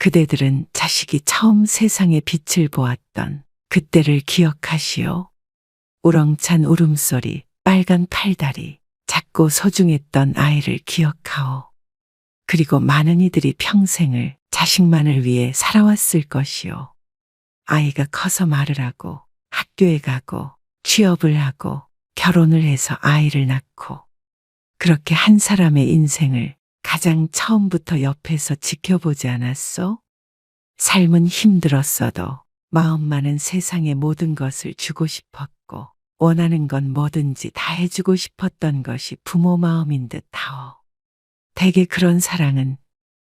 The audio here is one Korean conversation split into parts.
그대들은 자식이 처음 세상의 빛을 보았던 그때를 기억하시오. 우렁찬 울음소리, 빨간 팔다리, 작고 소중했던 아이를 기억하오. 그리고 많은 이들이 평생을 자식만을 위해 살아왔을 것이오. 아이가 커서 말을 하고 학교에 가고 취업을 하고 결혼을 해서 아이를 낳고 그렇게 한 사람의 인생을 가장 처음부터 옆에서 지켜보지 않았소? 삶은 힘들었어도 마음만은 세상의 모든 것을 주고 싶었고 원하는 건 뭐든지 다 해주고 싶었던 것이 부모 마음인 듯하오. 대개 그런 사랑은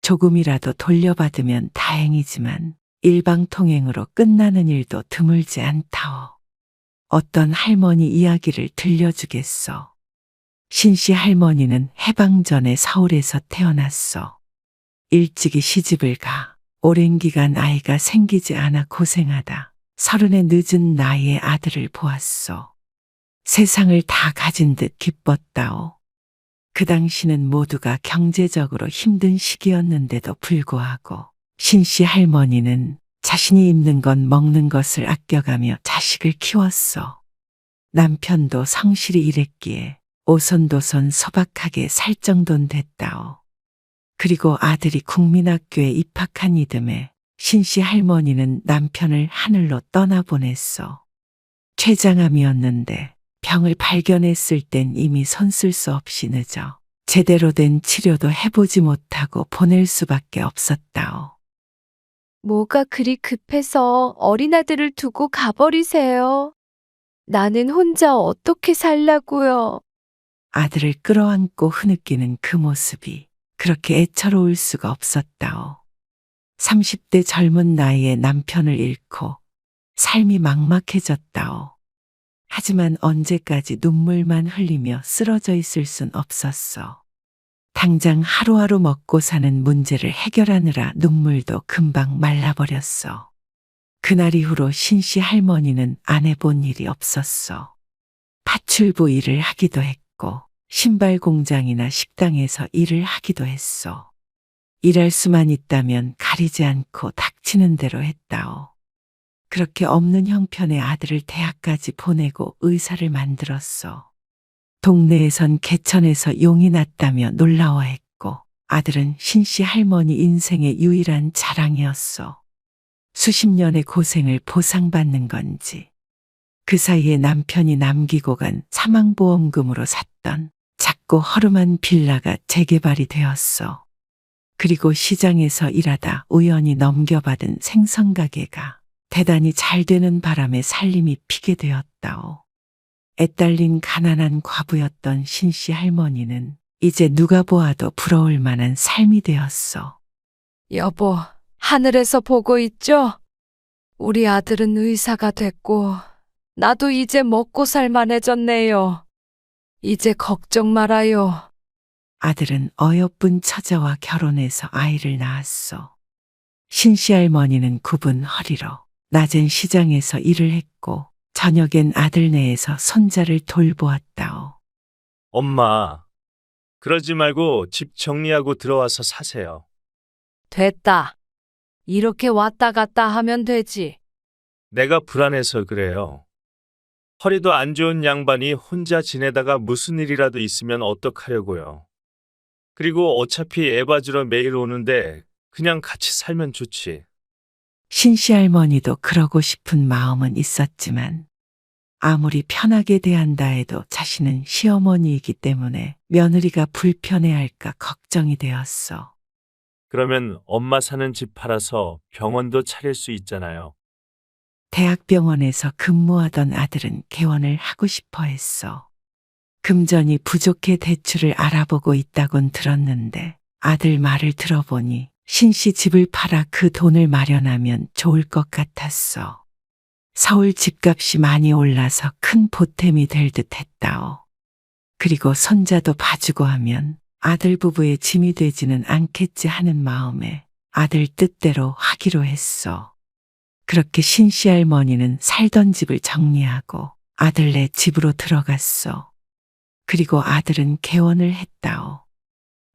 조금이라도 돌려받으면 다행이지만 일방통행으로 끝나는 일도 드물지 않다오. 어떤 할머니 이야기를 들려주겠소. 신씨 할머니는 해방 전에 서울에서 태어났소. 일찍이 시집을 가 오랜 기간 아이가 생기지 않아 고생하다 30의 늦은 나이에 아들을 보았소. 세상을 다 가진 듯 기뻤다오. 그 당시는 모두가 경제적으로 힘든 시기였는데도 불구하고 신씨 할머니는 자신이 입는 것 먹는 것을 아껴가며 자식을 키웠소. 남편도 성실히 일했기에 오손도손 소박하게 살 정도는 됐다오. 그리고 아들이 국민학교에 입학한 이듬해 신씨 할머니는 남편을 하늘로 떠나보냈소. 췌장암이었는데 병을 발견했을 땐 이미 손쓸 수 없이 늦어 제대로 된 치료도 해보지 못하고 보낼 수밖에 없었다오. 뭐가 그리 급해서 어린아들을 두고 가버리세요. 나는 혼자 어떻게 살라고요. 아들을 끌어안고 흐느끼는 그 모습이 그렇게 애처로울 수가 없었다오. 30대 젊은 나이에 남편을 잃고 삶이 막막해졌다오. 하지만 언제까지 눈물만 흘리며 쓰러져 있을 순 없었어. 당장 하루하루 먹고 사는 문제를 해결하느라 눈물도 금방 말라버렸어. 그날 이후로 신씨 할머니는 안 해본 일이 없었어. 파출부 일을 하기도 했고 신발 공장이나 식당에서 일을 하기도 했어. 일할 수만 있다면 가리지 않고 닥치는 대로 했다오. 그렇게 없는 형편의 아들을 대학까지 보내고 의사를 만들었어. 동네에선 개천에서 용이 났다며 놀라워했고 아들은 신씨 할머니 인생의 유일한 자랑이었어. 수십 년의 고생을 보상받는 건지 그 사이에 남편이 남기고 간 사망보험금으로 샀던 작고 허름한 빌라가 재개발이 되었어. 그리고 시장에서 일하다 우연히 넘겨받은 생선가게가 대단히 잘 되는 바람에 살림이 피게 되었다오. 애딸린 가난한 과부였던 신씨 할머니는 이제 누가 보아도 부러울 만한 삶이 되었어. 여보, 하늘에서 보고 있죠? 우리 아들은 의사가 됐고 나도 이제 먹고 살만해졌네요. 이제 걱정 말아요. 아들은 어여쁜 처자와 결혼해서 아이를 낳았어. 신씨 할머니는 굽은 허리로 낮은 시장에서 일을 했고 저녁엔 아들네에서 손자를 돌보았다오. 엄마, 그러지 말고 집 정리하고 들어와서 사세요. 됐다. 이렇게 왔다 갔다 하면 되지. 내가 불안해서 그래요. 허리도 안 좋은 양반이 혼자 지내다가 무슨 일이라도 있으면 어떡하려고요. 그리고 어차피 애 봐주러 매일 오는데 그냥 같이 살면 좋지. 신씨 할머니도 그러고 싶은 마음은 있었지만 아무리 편하게 대한다 해도 자신은 시어머니이기 때문에 며느리가 불편해할까 걱정이 되었어. 그러면 엄마 사는 집 팔아서 병원도 차릴 수 있잖아요. 대학병원에서 근무하던 아들은 개원을 하고 싶어 했어. 금전이 부족해 대출을 알아보고 있다곤 들었는데 아들 말을 들어보니 신씨 집을 팔아 그 돈을 마련하면 좋을 것 같았어. 서울 집값이 많이 올라서 큰 보탬이 될 듯 했다오. 그리고 손자도 봐주고 하면 아들 부부의 짐이 되지는 않겠지 하는 마음에 아들 뜻대로 하기로 했어. 그렇게 신씨 할머니는 살던 집을 정리하고 아들네 집으로 들어갔어. 그리고 아들은 개원을 했다오.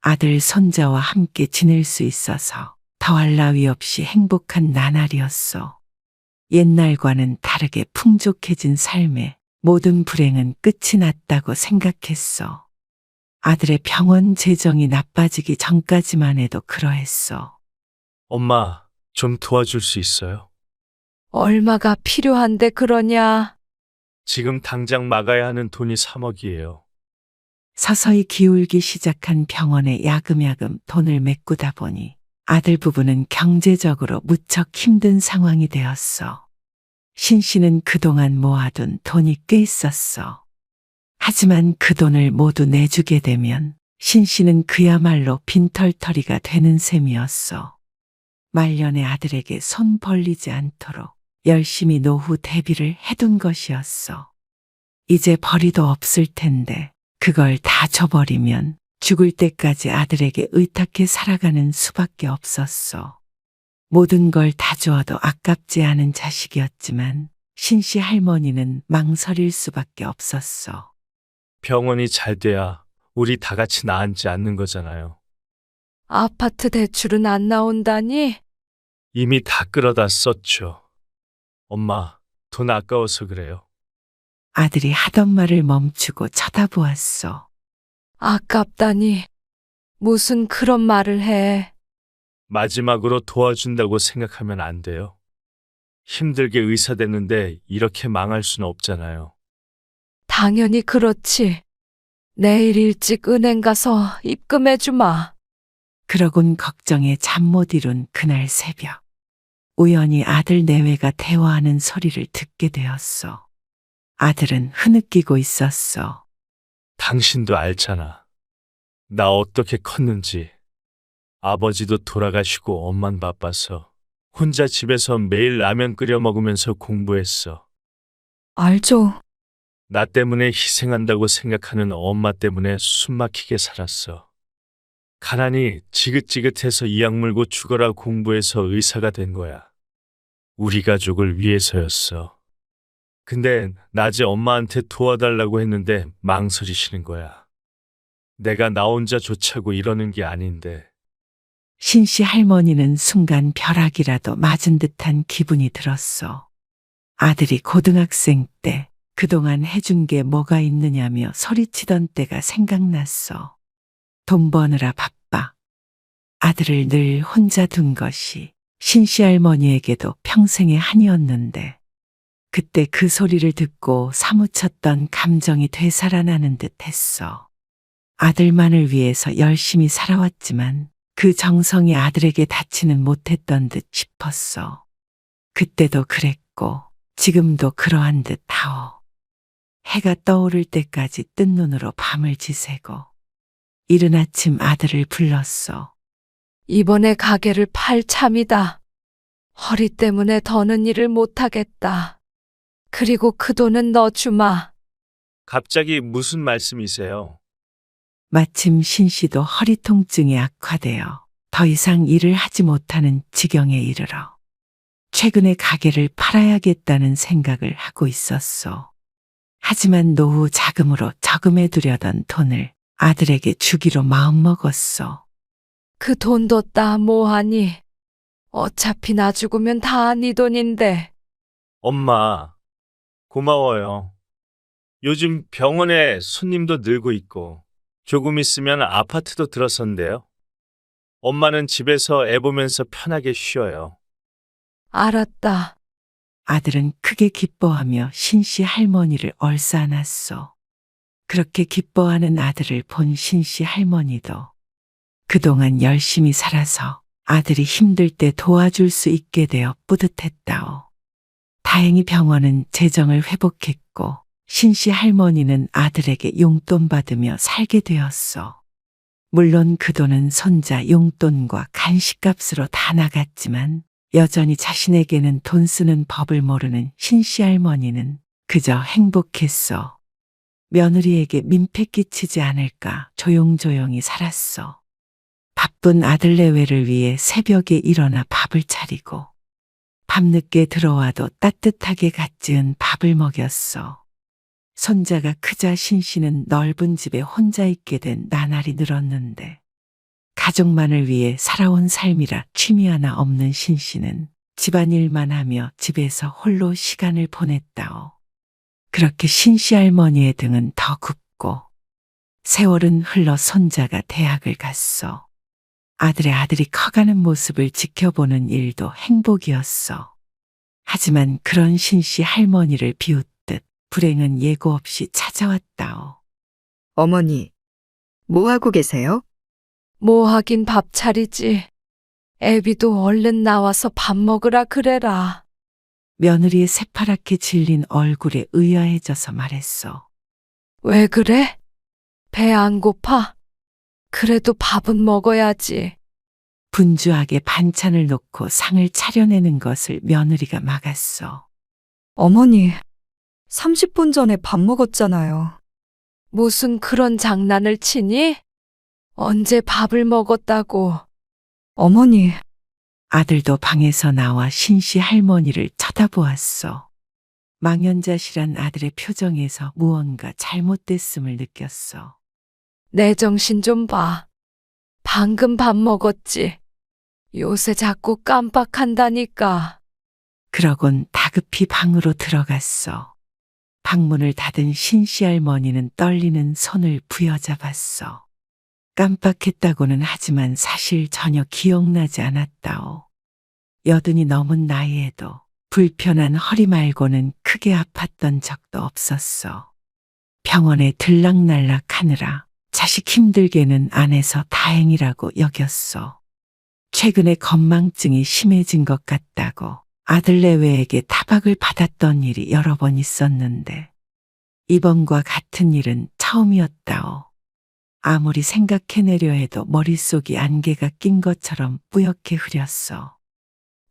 아들 손자와 함께 지낼 수 있어서 더할 나위 없이 행복한 나날이었어. 옛날과는 다르게 풍족해진 삶에 모든 불행은 끝이 났다고 생각했어. 아들의 병원 재정이 나빠지기 전까지만 해도 그러했어. 엄마, 좀 도와줄 수 있어요? 얼마가 필요한데 그러냐? 지금 당장 막아야 하는 돈이 3억이에요. 서서히 기울기 시작한 병원에 야금야금 돈을 메꾸다 보니 아들 부부는 경제적으로 무척 힘든 상황이 되었어. 신 씨는 그동안 모아둔 돈이 꽤 있었어. 하지만 그 돈을 모두 내주게 되면 신 씨는 그야말로 빈털터리가 되는 셈이었어. 말년에 아들에게 손 벌리지 않도록 열심히 노후 대비를 해둔 것이었어. 이제 벌이도 없을 텐데 그걸 다 줘버리면 죽을 때까지 아들에게 의탁해 살아가는 수밖에 없었어. 모든 걸 다 주어도 아깝지 않은 자식이었지만 신씨 할머니는 망설일 수밖에 없었어. 병원이 잘 돼야 우리 다 같이 나앉지 않는 거잖아요. 아파트 대출은 안 나온다니? 이미 다 끌어다 썼죠. 엄마, 돈 아까워서 그래요. 아들이 하던 말을 멈추고 쳐다보았어. 아깝다니. 무슨 그런 말을 해. 마지막으로 도와준다고 생각하면 안 돼요. 힘들게 의사 됐는데 이렇게 망할 수는 없잖아요. 당연히 그렇지. 내일 일찍 은행 가서 입금해 주마. 그러곤 걱정에 잠 못 이룬 그날 새벽. 우연히 아들 내외가 대화하는 소리를 듣게 되었어. 아들은 흐느끼고 있었어. 당신도 알잖아. 나 어떻게 컸는지. 아버지도 돌아가시고 엄만 바빠서 혼자 집에서 매일 라면 끓여 먹으면서 공부했어. 알죠. 나 때문에 희생한다고 생각하는 엄마 때문에 숨 막히게 살았어. 가난이 지긋지긋해서 이악 물고 죽어라 공부해서 의사가 된 거야. 우리 가족을 위해서였어. 근데 낮에 엄마한테 도와달라고 했는데 망설이시는 거야. 내가 나 혼자 좋자고 이러는 게 아닌데. 신씨 할머니는 순간 벼락이라도 맞은 듯한 기분이 들었어. 아들이 고등학생 때 그동안 해준 게 뭐가 있느냐며 소리치던 때가 생각났어. 돈 버느라 바빠. 아들을 늘 혼자 둔 것이 신씨 할머니에게도 평생의 한이었는데 그때 그 소리를 듣고 사무쳤던 감정이 되살아나는 듯 했어. 아들만을 위해서 열심히 살아왔지만 그 정성이 아들에게 닿지는 못했던 듯 싶었어. 그때도 그랬고 지금도 그러한 듯 하오. 해가 떠오를 때까지 뜬 눈으로 밤을 지새고 이른 아침 아들을 불렀어. 이번에 가게를 팔 참이다. 허리 때문에 더는 일을 못하겠다. 그리고 그 돈은 너 주마. 갑자기 무슨 말씀이세요? 마침 신씨도 허리 통증이 악화되어 더 이상 일을 하지 못하는 지경에 이르러 최근에 가게를 팔아야겠다는 생각을 하고 있었어. 하지만 노후 자금으로 저금해 두려던 돈을 아들에게 주기로 마음먹었어. 그 돈 뒀다 뭐하니? 어차피 나 죽으면 다 네 돈인데. 엄마, 고마워요. 요즘 병원에 손님도 늘고 있고 조금 있으면 아파트도 들어선대요. 엄마는 집에서 애 보면서 편하게 쉬어요. 알았다. 아들은 크게 기뻐하며 신씨 할머니를 얼싸안았어. 그렇게 기뻐하는 아들을 본 신씨 할머니도 그동안 열심히 살아서 아들이 힘들 때 도와줄 수 있게 되어 뿌듯했다오. 다행히 병원은 재정을 회복했고 신씨 할머니는 아들에게 용돈 받으며 살게 되었어. 물론 그 돈은 손자 용돈과 간식값으로 다 나갔지만 여전히 자신에게는 돈 쓰는 법을 모르는 신씨 할머니는 그저 행복했어. 며느리에게 민폐 끼치지 않을까 조용조용히 살았어. 바쁜 아들 내외를 위해 새벽에 일어나 밥을 차리고 밤늦게 들어와도 따뜻하게 갓 지은 밥을 먹였어. 손자가 크자 신씨는 넓은 집에 혼자 있게 된 나날이 늘었는데 가족만을 위해 살아온 삶이라 취미 하나 없는 신 씨는 집안일만 하며 집에서 홀로 시간을 보냈다오. 그렇게 신 씨 할머니의 등은 더 굽고 세월은 흘러 손자가 대학을 갔어. 아들의 아들이 커가는 모습을 지켜보는 일도 행복이었어. 하지만 그런 신 씨 할머니를 비웃듯 불행은 예고 없이 찾아왔다오. 어머니, 뭐 하고 계세요? 뭐 하긴 밥 차리지. 애비도 얼른 나와서 밥 먹으라 그래라. 며느리의 새파랗게 질린 얼굴에 의아해져서 말했어. 왜 그래? 배 안 고파? 그래도 밥은 먹어야지. 분주하게 반찬을 놓고 상을 차려내는 것을 며느리가 막았어. 어머니, 30분 전에 밥 먹었잖아요. 무슨 그런 장난을 치니? 언제 밥을 먹었다고? 어머니, 아들도 방에서 나와 신씨 할머니를 쳐다보았어. 망연자실한 아들의 표정에서 무언가 잘못됐음을 느꼈어. 내 정신 좀 봐. 방금 밥 먹었지. 요새 자꾸 깜빡한다니까. 그러곤 다급히 방으로 들어갔어. 방문을 닫은 신씨 할머니는 떨리는 손을 부여잡았어. 깜빡했다고는 하지만 사실 전혀 기억나지 않았다오. 여든이 넘은 나이에도 불편한 허리 말고는 크게 아팠던 적도 없었어. 병원에 들락날락하느라 자식 힘들게는 안 해서 다행이라고 여겼어. 최근에 건망증이 심해진 것 같다고 아들 내외에게 타박을 받았던 일이 여러 번 있었는데 이번과 같은 일은 처음이었다오. 아무리 생각해내려 해도 머릿속이 안개가 낀 것처럼 뿌옇게 흐렸어.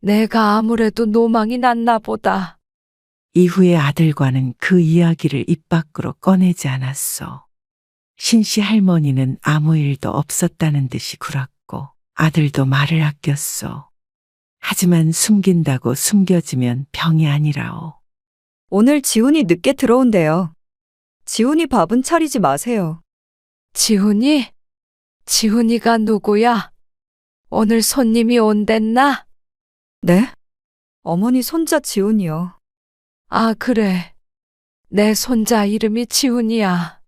내가 아무래도 노망이 났나 보다. 이후에 아들과는 그 이야기를 입 밖으로 꺼내지 않았어. 신씨 할머니는 아무 일도 없었다는 듯이 굴었고 아들도 말을 아꼈어. 하지만 숨긴다고 숨겨지면 병이 아니라오. 오늘 지훈이 늦게 들어온대요. 지훈이 밥은 차리지 마세요. 지훈이? 지훈이가 누구야? 오늘 손님이 온댔나? 네? 어머니 손자 지훈이요. 아, 그래. 내 손자 이름이 지훈이야.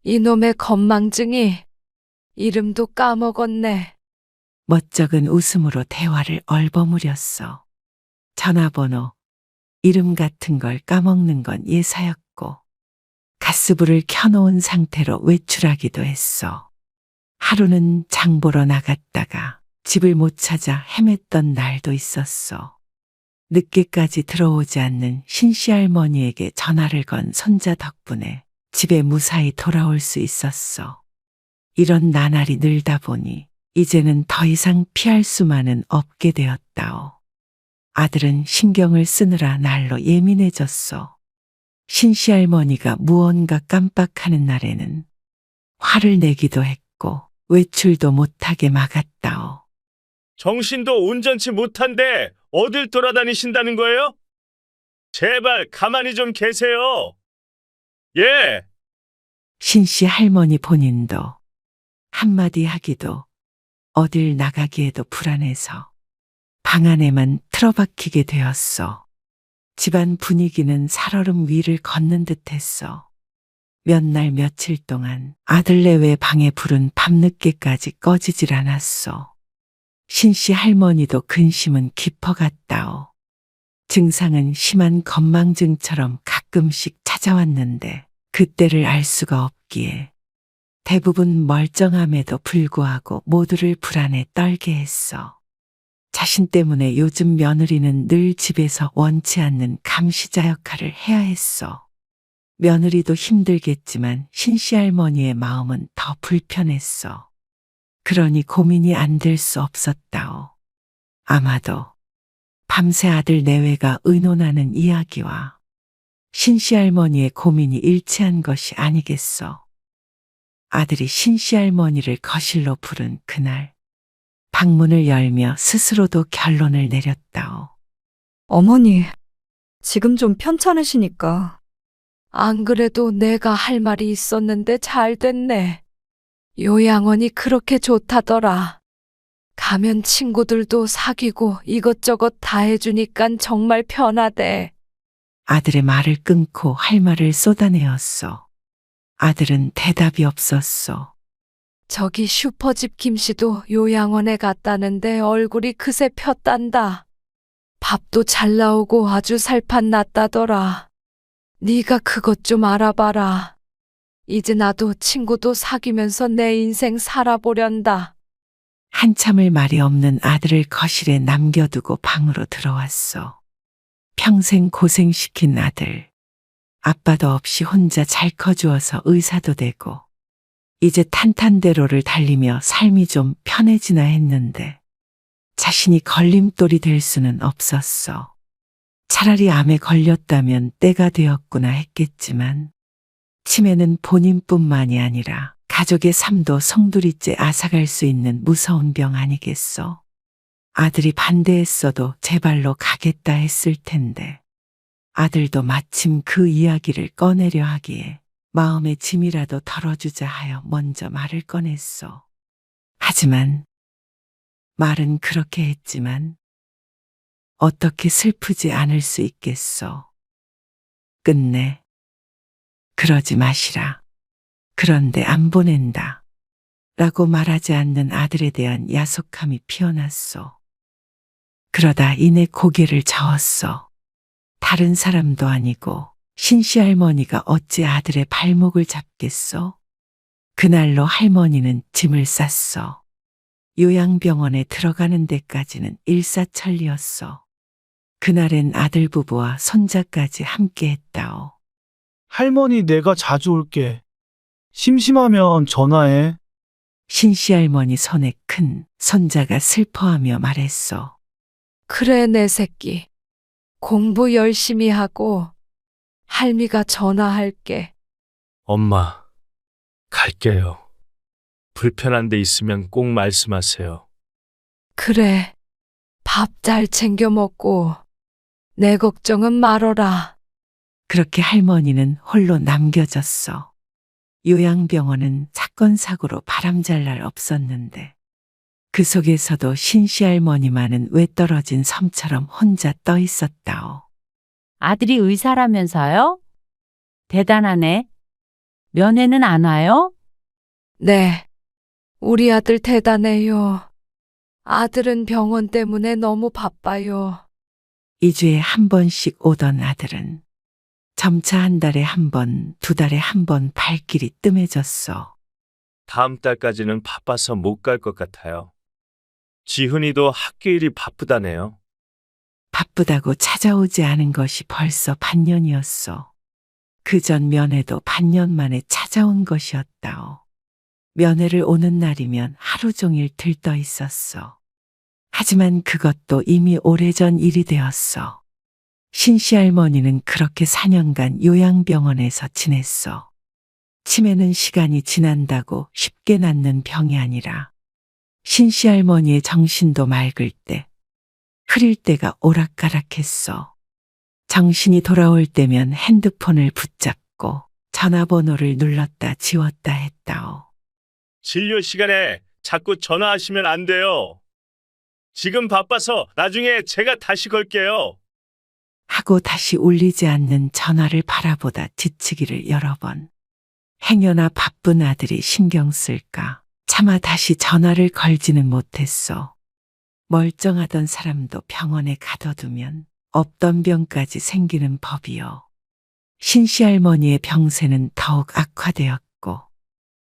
이놈의 건망증이 이름도 까먹었네. 멋쩍은 웃음으로 대화를 얼버무렸어. 전화번호, 이름 같은 걸 까먹는 건 예사였고 가스불을 켜놓은 상태로 외출하기도 했어. 하루는 장 보러 나갔다가 집을 못 찾아 헤맸던 날도 있었어. 늦게까지 들어오지 않는 신씨 할머니에게 전화를 건 손자 덕분에 집에 무사히 돌아올 수 있었어. 이런 나날이 늘다 보니 이제는 더 이상 피할 수만은 없게 되었다오. 아들은 신경을 쓰느라 날로 예민해졌어. 신씨 할머니가 무언가 깜빡하는 날에는 화를 내기도 했고 외출도 못하게 막았다오. 정신도 온전치 못한데 어딜 돌아다니신다는 거예요? 제발 가만히 좀 계세요. 예. 신씨 할머니 본인도 한마디 하기도 어딜 나가기에도 불안해서 방 안에만 틀어박히게 되었어. 집안 분위기는 살얼음 위를 걷는 듯했어. 몇 날 며칠 동안 아들 내외 방에 불은 밤늦게까지 꺼지질 않았어. 신씨 할머니도 근심은 깊어갔다오. 증상은 심한 건망증처럼 가끔씩 찾아왔는데 그때를 알 수가 없기에 대부분 멀쩡함에도 불구하고 모두를 불안에 떨게 했어. 자신 때문에 요즘 며느리는 늘 집에서 원치 않는 감시자 역할을 해야 했어. 며느리도 힘들겠지만 신씨 할머니의 마음은 더 불편했어. 그러니 고민이 안 될 수 없었다오. 아마도 밤새 아들 내외가 의논하는 이야기와 신씨 할머니의 고민이 일치한 것이 아니겠어. 아들이 신씨 할머니를 거실로 부른 그날, 방문을 열며 스스로도 결론을 내렸다오. 어머니, 지금 좀 편찮으시니까. 안 그래도 내가 할 말이 있었는데 잘 됐네. 요양원이 그렇게 좋다더라. 가면 친구들도 사귀고 이것저것 다 해주니깐 정말 편하대. 아들의 말을 끊고 할 말을 쏟아내었어. 아들은 대답이 없었어. 저기 슈퍼집 김씨도 요양원에 갔다는데 얼굴이 그새 폈단다. 밥도 잘 나오고 아주 살판 났다더라. 네가 그것 좀 알아봐라. 이제 나도 친구도 사귀면서 내 인생 살아보련다. 한참을 말이 없는 아들을 거실에 남겨두고 방으로 들어왔어. 평생 고생시킨 아들. 아빠도 없이 혼자 잘 커주어서 의사도 되고 이제 탄탄대로를 달리며 삶이 좀 편해지나 했는데 자신이 걸림돌이 될 수는 없었어. 차라리 암에 걸렸다면 때가 되었구나 했겠지만 치매는 본인뿐만이 아니라 가족의 삶도 송두리째 앗아갈 수 있는 무서운 병 아니겠어. 아들이 반대했어도 제 발로 가겠다 했을 텐데 아들도 마침 그 이야기를 꺼내려 하기에 마음의 짐이라도 덜어주자 하여 먼저 말을 꺼냈어. 하지만 말은 그렇게 했지만 어떻게 슬프지 않을 수 있겠어. 끝내. 그러지 마시라. 그런데 안 보낸다. 라고 말하지 않는 아들에 대한 야속함이 피어났어. 그러다 이내 고개를 저었어. 다른 사람도 아니고 신씨 할머니가 어찌 아들의 발목을 잡겠어? 그날로 할머니는 짐을 쌌어. 요양병원에 들어가는 데까지는 일사천리였어. 그날엔 아들 부부와 손자까지 함께 했다오. 할머니, 내가 자주 올게. 심심하면 전화해. 신씨 할머니 손에 큰 손자가 슬퍼하며 말했어. 그래, 내 새끼. 공부 열심히 하고 할미가 전화할게. 엄마, 갈게요. 불편한 데 있으면 꼭 말씀하세요. 그래. 밥 잘 챙겨 먹고 내 걱정은 말어라. 그렇게 할머니는 홀로 남겨졌어. 요양병원은 사건 사고로 바람잘 날 없었는데 그 속에서도 신씨 할머니만은 외떨어진 섬처럼 혼자 떠 있었다오. 아들이 의사라면서요? 대단하네. 면회는 안 와요? 네. 우리 아들 대단해요. 아들은 병원 때문에 너무 바빠요. 2주에 한 번씩 오던 아들은 점차 한 달에 한 번, 2달에 한 번 발길이 뜸해졌어. 다음 달까지는 바빠서 못 갈 것 같아요. 지훈이도 학교 일이 바쁘다네요. 바쁘다고 찾아오지 않은 것이 벌써 반년이었어. 그 전 면회도 반년 만에 찾아온 것이었다오. 면회를 오는 날이면 하루 종일 들떠 있었어. 하지만 그것도 이미 오래전 일이 되었어. 신씨 할머니는 그렇게 4년간 요양병원에서 지냈어. 치매는 시간이 지난다고 쉽게 낫는 병이 아니라 신씨 할머니의 정신도 맑을 때, 흐릴 때가 오락가락했어. 정신이 돌아올 때면 핸드폰을 붙잡고 전화번호를 눌렀다 지웠다 했다오. 진료 시간에 자꾸 전화하시면 안 돼요. 지금 바빠서 나중에 제가 다시 걸게요. 하고 다시 울리지 않는 전화를 바라보다 지치기를 여러 번. 행여나 바쁜 아들이 신경 쓸까 차마 다시 전화를 걸지는 못했어. 멀쩡하던 사람도 병원에 가둬두면 없던 병까지 생기는 법이요. 신씨 할머니의 병세는 더욱 악화되었고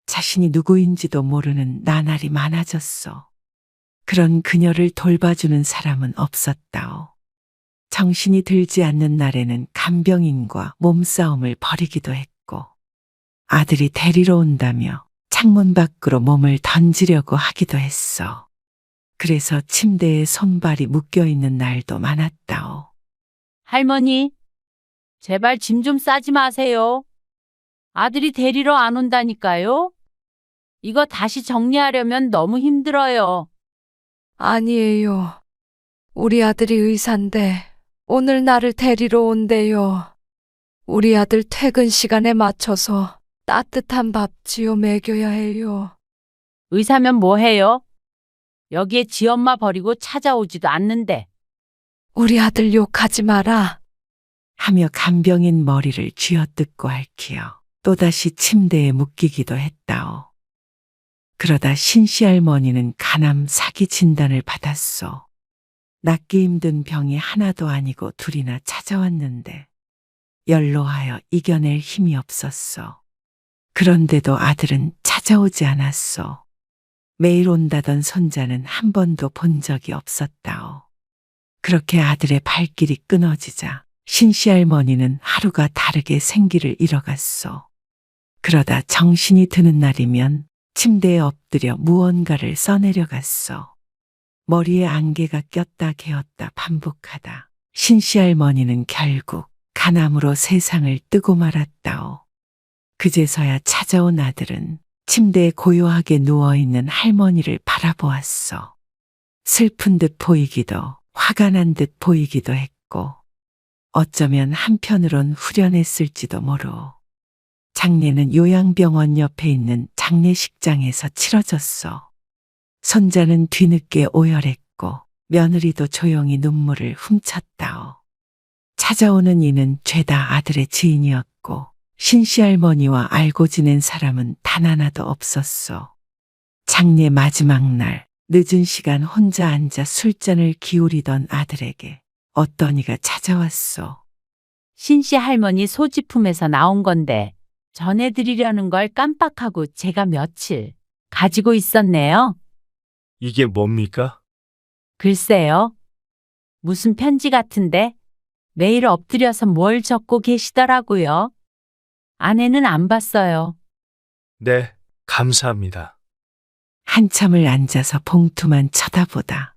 자신이 누구인지도 모르는 나날이 많아졌어. 그런 그녀를 돌봐주는 사람은 없었다오. 정신이 들지 않는 날에는 간병인과 몸싸움을 벌이기도 했고 아들이 데리러 온다며 창문 밖으로 몸을 던지려고 하기도 했어. 그래서 침대에 손발이 묶여있는 날도 많았다오. 할머니, 제발 짐 좀 싸지 마세요. 아들이 데리러 안 온다니까요. 이거 다시 정리하려면 너무 힘들어요. 아니에요. 우리 아들이 의사인데 오늘 나를 데리러 온대요. 우리 아들 퇴근 시간에 맞춰서 따뜻한 밥 지어 먹여야 해요. 의사면 뭐해요? 여기에 지 엄마 버리고 찾아오지도 않는데. 우리 아들 욕하지 마라. 하며 간병인 머리를 쥐어뜯고 핥히어 또다시 침대에 묶이기도 했다오. 그러다 신씨 할머니는 간암 사기 진단을 받았소. 낫기 힘든 병이 하나도 아니고 둘이나 찾아왔는데 연로하여 이겨낼 힘이 없었어. 그런데도 아들은 찾아오지 않았소. 매일 온다던 손자는 한 번도 본 적이 없었다오. 그렇게 아들의 발길이 끊어지자 신씨 할머니는 하루가 다르게 생기를 잃어갔소. 그러다 정신이 드는 날이면 침대에 엎드려 무언가를 써내려갔소. 머리에 안개가 꼈다 개었다 반복하다 신씨 할머니는 결국 간암으로 세상을 뜨고 말았다오. 그제서야 찾아온 아들은 침대에 고요하게 누워있는 할머니를 바라보았어. 슬픈 듯 보이기도 화가 난 듯 보이기도 했고 어쩌면 한편으론 후련했을지도 모르오. 장례는 요양병원 옆에 있는 장례식장에서 치러졌어. 손자는 뒤늦게 오열했고 며느리도 조용히 눈물을 훔쳤다오. 찾아오는 이는 죄다 아들의 지인이었고 신씨 할머니와 알고 지낸 사람은 단 하나도 없었어. 장례 마지막 날 늦은 시간 혼자 앉아 술잔을 기울이던 아들에게 어떤 이가 찾아왔어. 신씨 할머니 소지품에서 나온 건데 전해드리려는 걸 깜빡하고 제가 며칠 가지고 있었네요. 이게 뭡니까? 글쎄요. 무슨 편지 같은데 매일 엎드려서 뭘 적고 계시더라고요. 아내는 안 봤어요. 네, 감사합니다. 한참을 앉아서 봉투만 쳐다보다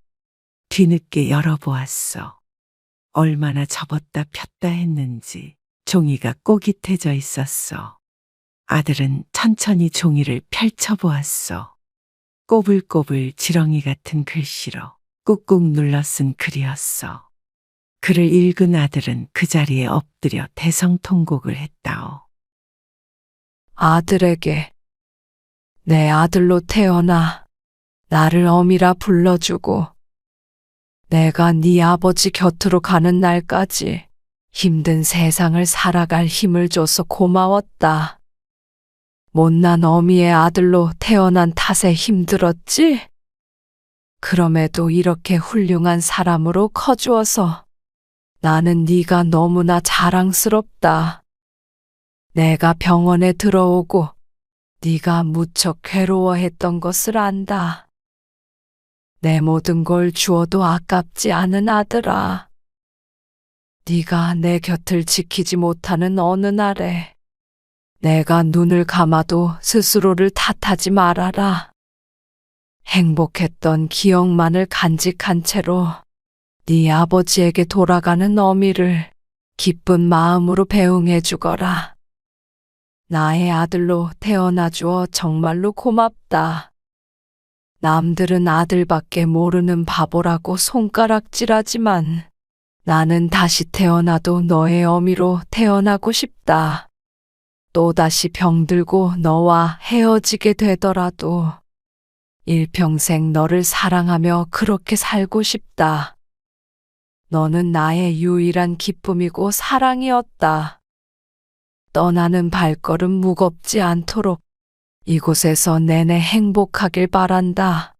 뒤늦게 열어보았어. 얼마나 접었다 폈다 했는지 종이가 꼬깃해져 있었어. 아들은 천천히 종이를 펼쳐보았어. 꼬불꼬불 지렁이 같은 글씨로 꾹꾹 눌러 쓴 글이었어. 글을 읽은 아들은 그 자리에 엎드려 대성통곡을 했다오. 아들에게 내 아들로 태어나 나를 어미라 불러주고 내가 네 아버지 곁으로 가는 날까지 힘든 세상을 살아갈 힘을 줘서 고마웠다. 못난 어미의 아들로 태어난 탓에 힘들었지? 그럼에도 이렇게 훌륭한 사람으로 커주어서 나는 네가 너무나 자랑스럽다. 내가 병원에 들어오고 네가 무척 괴로워했던 것을 안다. 내 모든 걸 주어도 아깝지 않은 아들아. 네가 내 곁을 지키지 못하는 어느 날에 내가 눈을 감아도 스스로를 탓하지 말아라. 행복했던 기억만을 간직한 채로 네 아버지에게 돌아가는 어미를 기쁜 마음으로 배웅해 주거라. 나의 아들로 태어나 주어 정말로 고맙다. 남들은 아들밖에 모르는 바보라고 손가락질하지만 나는 다시 태어나도 너의 어미로 태어나고 싶다. 또다시 병들고 너와 헤어지게 되더라도 일평생 너를 사랑하며 그렇게 살고 싶다. 너는 나의 유일한 기쁨이고 사랑이었다. 떠나는 발걸음 무겁지 않도록 이곳에서 내내 행복하길 바란다.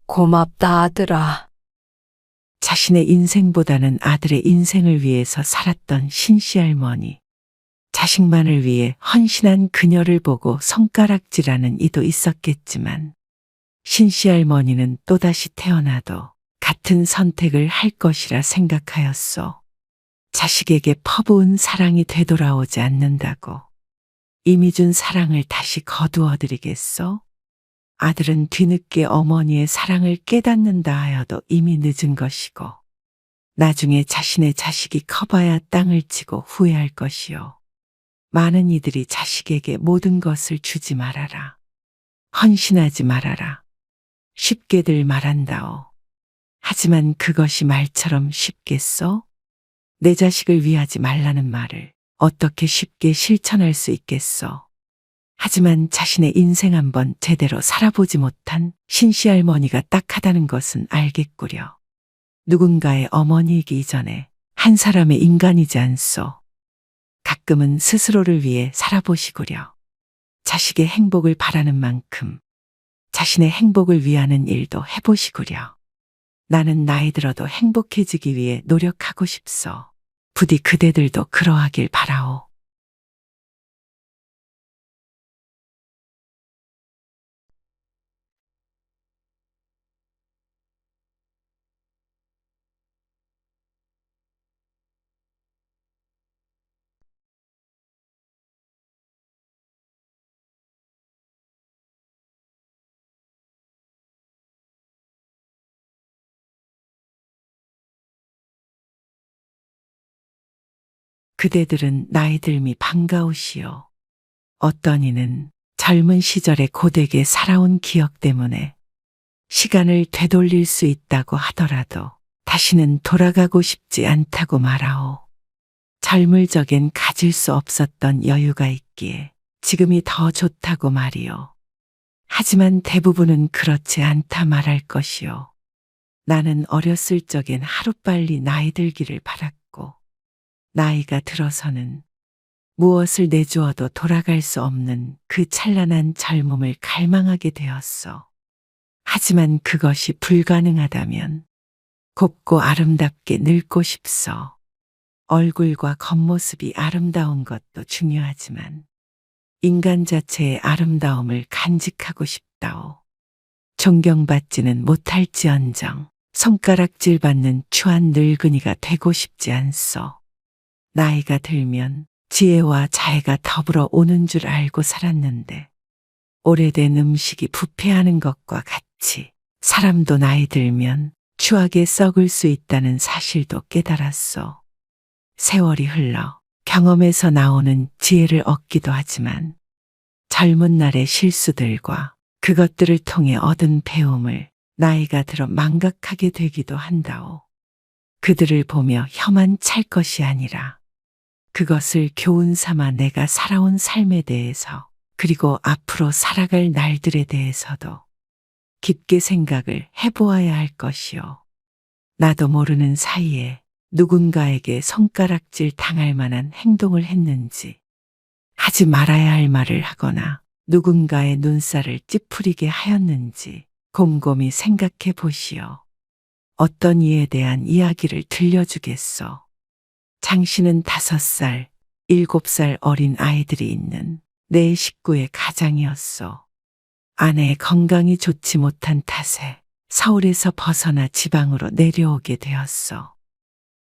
고맙다, 아들아. 자신의 인생보다는 아들의 인생을 위해서 살았던 신씨 할머니. 자식만을 위해 헌신한 그녀를 보고 손가락질하는 이도 있었겠지만 신씨 할머니는 또다시 태어나도 같은 선택을 할 것이라 생각하였소. 자식에게 퍼부은 사랑이 되돌아오지 않는다고 이미 준 사랑을 다시 거두어드리겠소? 아들은 뒤늦게 어머니의 사랑을 깨닫는다 하여도 이미 늦은 것이고 나중에 자신의 자식이 커봐야 땅을 치고 후회할 것이요. 많은 이들이 자식에게 모든 것을 주지 말아라. 헌신하지 말아라. 쉽게들 말한다오. 하지만 그것이 말처럼 쉽겠소? 내 자식을 위하지 말라는 말을 어떻게 쉽게 실천할 수 있겠소? 하지만 자신의 인생 한번 제대로 살아보지 못한 신씨 할머니가 딱하다는 것은 알겠구려. 누군가의 어머니이기 이전에 한 사람의 인간이지 않소. 가끔은 스스로를 위해 살아보시구려. 자식의 행복을 바라는 만큼 자신의 행복을 위하는 일도 해보시구려. 나는 나이 들어도 행복해지기 위해 노력하고 싶소. 부디 그대들도 그러하길 바라오. 그대들은 나이 들미 반가우시오. 어떤 이는 젊은 시절에 고되게 살아온 기억 때문에 시간을 되돌릴 수 있다고 하더라도 다시는 돌아가고 싶지 않다고 말하오. 젊을 적엔 가질 수 없었던 여유가 있기에 지금이 더 좋다고 말이오. 하지만 대부분은 그렇지 않다 말할 것이오. 나는 어렸을 적엔 하루빨리 나이 들기를 바랐고 나이가 들어서는 무엇을 내주어도 돌아갈 수 없는 그 찬란한 젊음을 갈망하게 되었소. 하지만 그것이 불가능하다면 곱고 아름답게 늙고 싶소. 얼굴과 겉모습이 아름다운 것도 중요하지만 인간 자체의 아름다움을 간직하고 싶다오. 존경받지는 못할지언정 손가락질 받는 추한 늙은이가 되고 싶지 않소. 나이가 들면 지혜와 자애가 더불어 오는 줄 알고 살았는데 오래된 음식이 부패하는 것과 같이 사람도 나이 들면 추하게 썩을 수 있다는 사실도 깨달았소. 세월이 흘러 경험에서 나오는 지혜를 얻기도 하지만 젊은 날의 실수들과 그것들을 통해 얻은 배움을 나이가 들어 망각하게 되기도 한다오. 그들을 보며 혀만 찰 것이 아니라 그것을 교훈 삼아 내가 살아온 삶에 대해서 그리고 앞으로 살아갈 날들에 대해서도 깊게 생각을 해보아야 할 것이오. 나도 모르는 사이에 누군가에게 손가락질 당할 만한 행동을 했는지, 하지 말아야 할 말을 하거나 누군가의 눈살을 찌푸리게 하였는지 곰곰이 생각해 보시오. 어떤 이에 대한 이야기를 들려주겠소. 장씨는 5살, 7살 어린 아이들이 있는 내 식구의 가장이었소. 아내의 건강이 좋지 못한 탓에 서울에서 벗어나 지방으로 내려오게 되었소.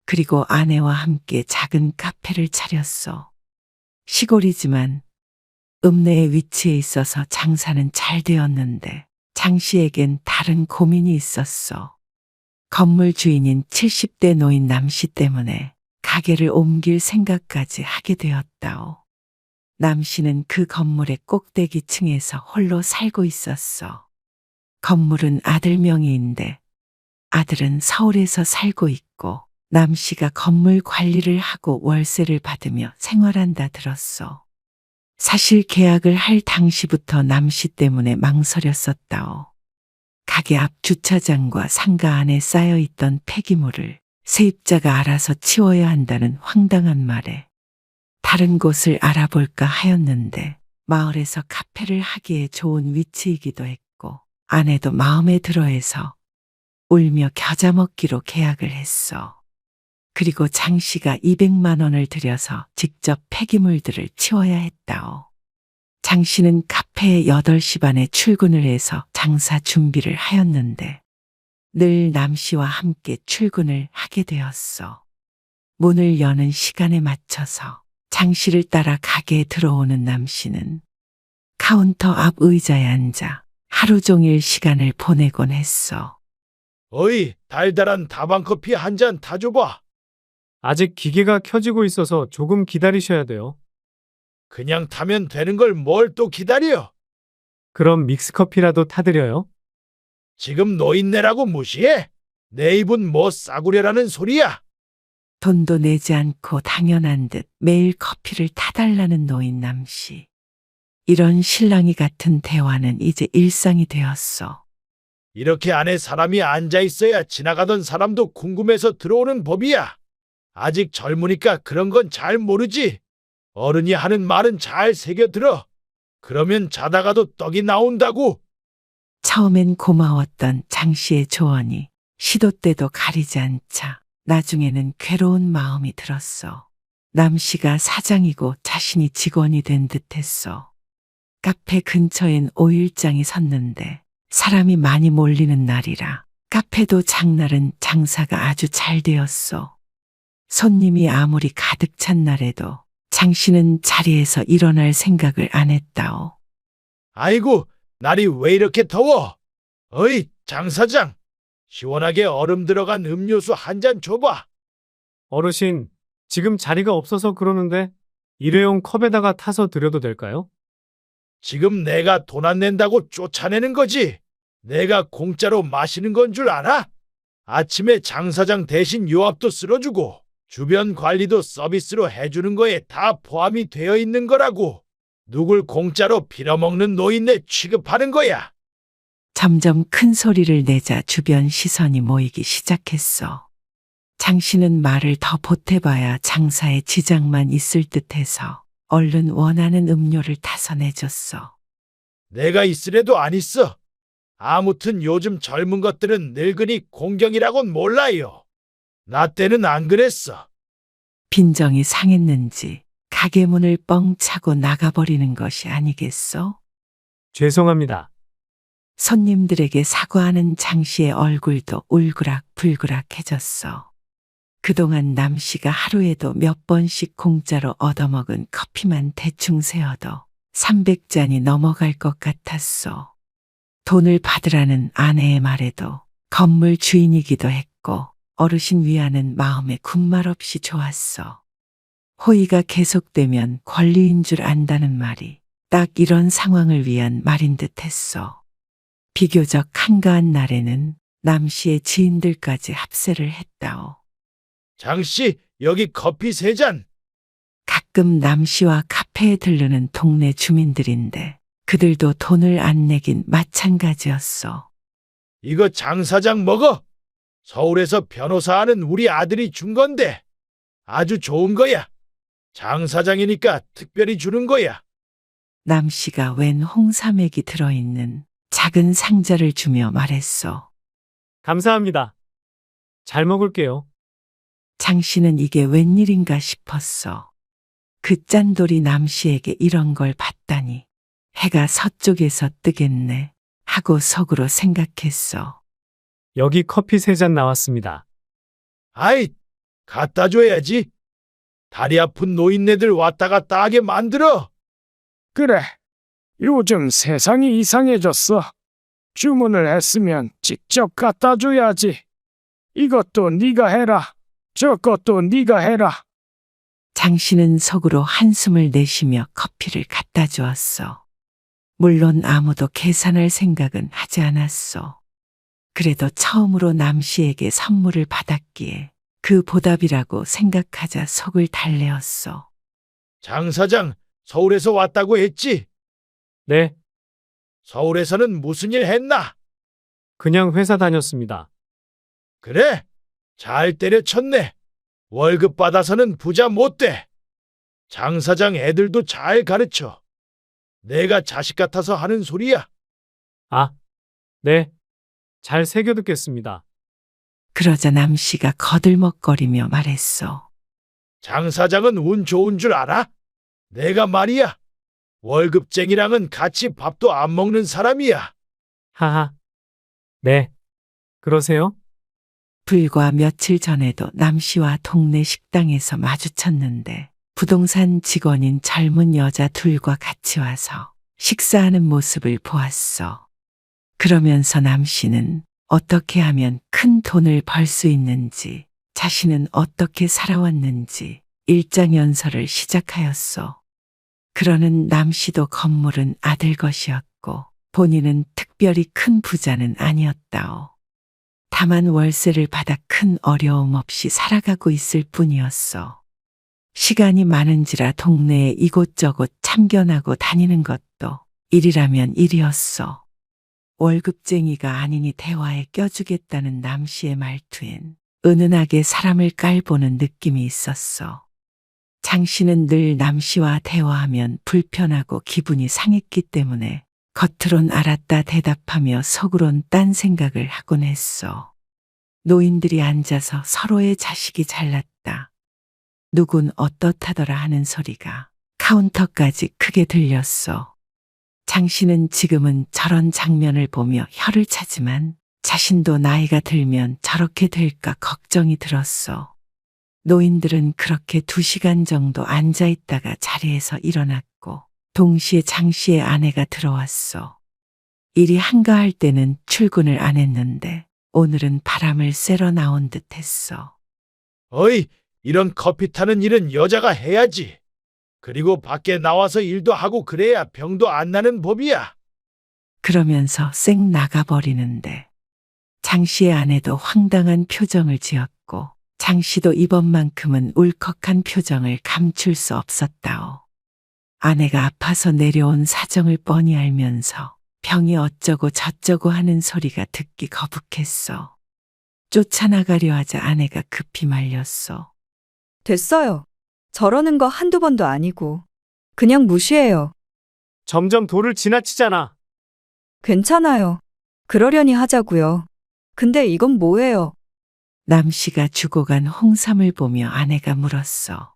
그리고 아내와 함께 작은 카페를 차렸소. 시골이지만 읍내에 위치해 있어서 장사는 잘 되었는데 장씨에겐 다른 고민이 있었소. 건물 주인인 70대 노인 남씨 때문에 가게를 옮길 생각까지 하게 되었다오. 남씨는 그 건물의 꼭대기층에서 홀로 살고 있었어. 건물은 아들 명의인데 아들은 서울에서 살고 있고 남씨가 건물 관리를 하고 월세를 받으며 생활한다 들었어. 사실 계약을 할 당시부터 남씨 때문에 망설였었다오. 가게 앞 주차장과 상가 안에 쌓여있던 폐기물을 세입자가 알아서 치워야 한다는 황당한 말에 다른 곳을 알아볼까 하였는데 마을에서 카페를 하기에 좋은 위치이기도 했고 아내도 마음에 들어해서 울며 겨자 먹기로 계약을 했어. 그리고 장씨가 200만 원을 들여서 직접 폐기물들을 치워야 했다오. 장씨는 카페에 8시 반에 출근을 해서 장사 준비를 하였는데 늘 남씨와 함께 출근을 하게 되었어. 문을 여는 시간에 맞춰서 장씨를 따라 가게에 들어오는 남씨는 카운터 앞 의자에 앉아 하루 종일 시간을 보내곤 했어. 어이, 달달한 다방커피 한 잔 타줘봐. 아직 기계가 켜지고 있어서 조금 기다리셔야 돼요. 그냥 타면 되는 걸 뭘 또 기다려? 그럼 믹스커피라도 타드려요? 지금 노인네라고 무시해? 내 입은 뭐 싸구려라는 소리야? 돈도 내지 않고 당연한 듯 매일 커피를 타달라는 노인 남씨. 이런 신랑이 같은 대화는 이제 일상이 되었어. 이렇게 안에 사람이 앉아 있어야 지나가던 사람도 궁금해서 들어오는 법이야. 아직 젊으니까 그런 건 잘 모르지. 어른이 하는 말은 잘 새겨들어. 그러면 자다가도 떡이 나온다고. 처음엔 고마웠던 장 씨의 조언이 시도 때도 가리지 않자 나중에는 괴로운 마음이 들었어. 남 씨가 사장이고 자신이 직원이 된 듯했어. 카페 근처엔 오일장이 섰는데 사람이 많이 몰리는 날이라 카페도 장날은 장사가 아주 잘 되었어. 손님이 아무리 가득 찬 날에도 장 씨는 자리에서 일어날 생각을 안 했다오. 아이고, 날이 왜 이렇게 더워? 어이, 장 사장. 시원하게 얼음 들어간 음료수 한 잔 줘봐. 어르신, 지금 자리가 없어서 그러는데 일회용 컵에다가 타서 드려도 될까요? 지금 내가 돈 안 낸다고 쫓아내는 거지. 내가 공짜로 마시는 건 줄 알아? 아침에 장 사장 대신 요압도 쓸어주고 주변 관리도 서비스로 해주는 거에 다 포함이 되어 있는 거라고. 누굴 공짜로 빌어먹는 노인네 취급하는 거야. 점점 큰 소리를 내자 주변 시선이 모이기 시작했어. 장 씨는 말을 더 보태봐야 장사에 지장만 있을 듯해서 얼른 원하는 음료를 타서 내줬어. 내가 있으래도 안 있어. 아무튼 요즘 젊은 것들은 늙은이 공경이라곤 몰라요. 나 때는 안 그랬어. 빈정이 상했는지 가게 문을 뻥 차고 나가버리는 것이 아니겠어? 죄송합니다. 손님들에게 사과하는 장 씨의 얼굴도 울그락불그락해졌어. 그동안 남 씨가 하루에도 몇 번씩 공짜로 얻어먹은 커피만 대충 세어도 300잔이 넘어갈 것 같았어. 돈을 받으라는 아내의 말에도 건물 주인이기도 했고 어르신 위하는 마음에 군말 없이 좋았어. 호의가 계속되면 권리인 줄 안다는 말이 딱 이런 상황을 위한 말인 듯 했어. 비교적 한가한 날에는 남 씨의 지인들까지 합세를 했다오. 장씨, 여기 커피 3잔. 가끔 남 씨와 카페에 들르는 동네 주민들인데 그들도 돈을 안 내긴 마찬가지였어. 이거 장 사장 먹어. 서울에서 변호사 하는 우리 아들이 준 건데 아주 좋은 거야. 장 사장이니까 특별히 주는 거야. 남 씨가 웬 홍삼액이 들어있는 작은 상자를 주며 말했어. 감사합니다. 잘 먹을게요. 장 씨는 이게 웬일인가 싶었어. 그 짠돌이 남 씨에게 이런 걸 받다니 해가 서쪽에서 뜨겠네 하고 속으로 생각했어. 여기 커피 3잔 나왔습니다. 아이, 갖다 줘야지. 다리 아픈 노인네들 왔다 갔다 하게 만들어. 그래. 요즘 세상이 이상해졌어. 주문을 했으면 직접 갖다 줘야지. 이것도 네가 해라. 저것도 네가 해라. 장 씨는 속으로 한숨을 내쉬며 커피를 갖다 주었어. 물론 아무도 계산할 생각은 하지 않았어. 그래도 처음으로 남 씨에게 선물을 받았기에 그 보답이라고 생각하자 속을 달래었어. 장 사장, 서울에서 왔다고 했지? 네, 서울에서는 무슨 일 했나? 그냥 회사 다녔습니다. 그래, 잘 때려쳤네. 월급 받아서는 부자 못 돼. 장 사장 애들도 잘 가르쳐. 내가 자식 같아서 하는 소리야. 아, 네. 잘 새겨 듣겠습니다. 그러자 남 씨가 거들먹거리며 말했어. 장 사장은 운 좋은 줄 알아? 내가 말이야. 월급쟁이랑은 같이 밥도 안 먹는 사람이야. 하하. 네. 그러세요? 불과 며칠 전에도 남 씨와 동네 식당에서 마주쳤는데 부동산 직원인 젊은 여자 둘과 같이 와서 식사하는 모습을 보았어. 그러면서 남 씨는 어떻게 하면 큰 돈을 벌 수 있는지, 자신은 어떻게 살아왔는지 일장연설을 시작하였어. 그러는 남 씨도 건물은 아들 것이었고 본인은 특별히 큰 부자는 아니었다오. 다만 월세를 받아 큰 어려움 없이 살아가고 있을 뿐이었어. 시간이 많은지라 동네에 이곳저곳 참견하고 다니는 것도 일이라면 일이었어. 월급쟁이가 아니니 대화에 껴주겠다는 남씨의 말투엔 은은하게 사람을 깔보는 느낌이 있었어. 장 씨는 늘 남씨와 대화하면 불편하고 기분이 상했기 때문에 겉으론 알았다 대답하며 속으론 딴 생각을 하곤 했어. 노인들이 앉아서 서로의 자식이 잘났다. 누군 어떻다더라 하는 소리가 카운터까지 크게 들렸어. 장 씨는 지금은 저런 장면을 보며 혀를 차지만 자신도 나이가 들면 저렇게 될까 걱정이 들었어. 노인들은 그렇게 2시간 정도 앉아 있다가 자리에서 일어났고 동시에 장 씨의 아내가 들어왔어. 일이 한가할 때는 출근을 안 했는데 오늘은 바람을 쐬러 나온 듯 했어. 어이, 이런 커피 타는 일은 여자가 해야지. 그리고 밖에 나와서 일도 하고 그래야 병도 안 나는 법이야. 그러면서 쌩 나가버리는데 장 씨의 아내도 황당한 표정을 지었고 장 씨도 이번만큼은 울컥한 표정을 감출 수 없었다오. 아내가 아파서 내려온 사정을 뻔히 알면서 병이 어쩌고 저쩌고 하는 소리가 듣기 거북했어. 쫓아나가려 하자 아내가 급히 말렸어. 됐어요. 저러는 거 한두 번도 아니고. 그냥 무시해요. 점점 도를 지나치잖아. 괜찮아요. 그러려니 하자고요. 근데 이건 뭐예요? 남씨가 주고 간 홍삼을 보며 아내가 물었어.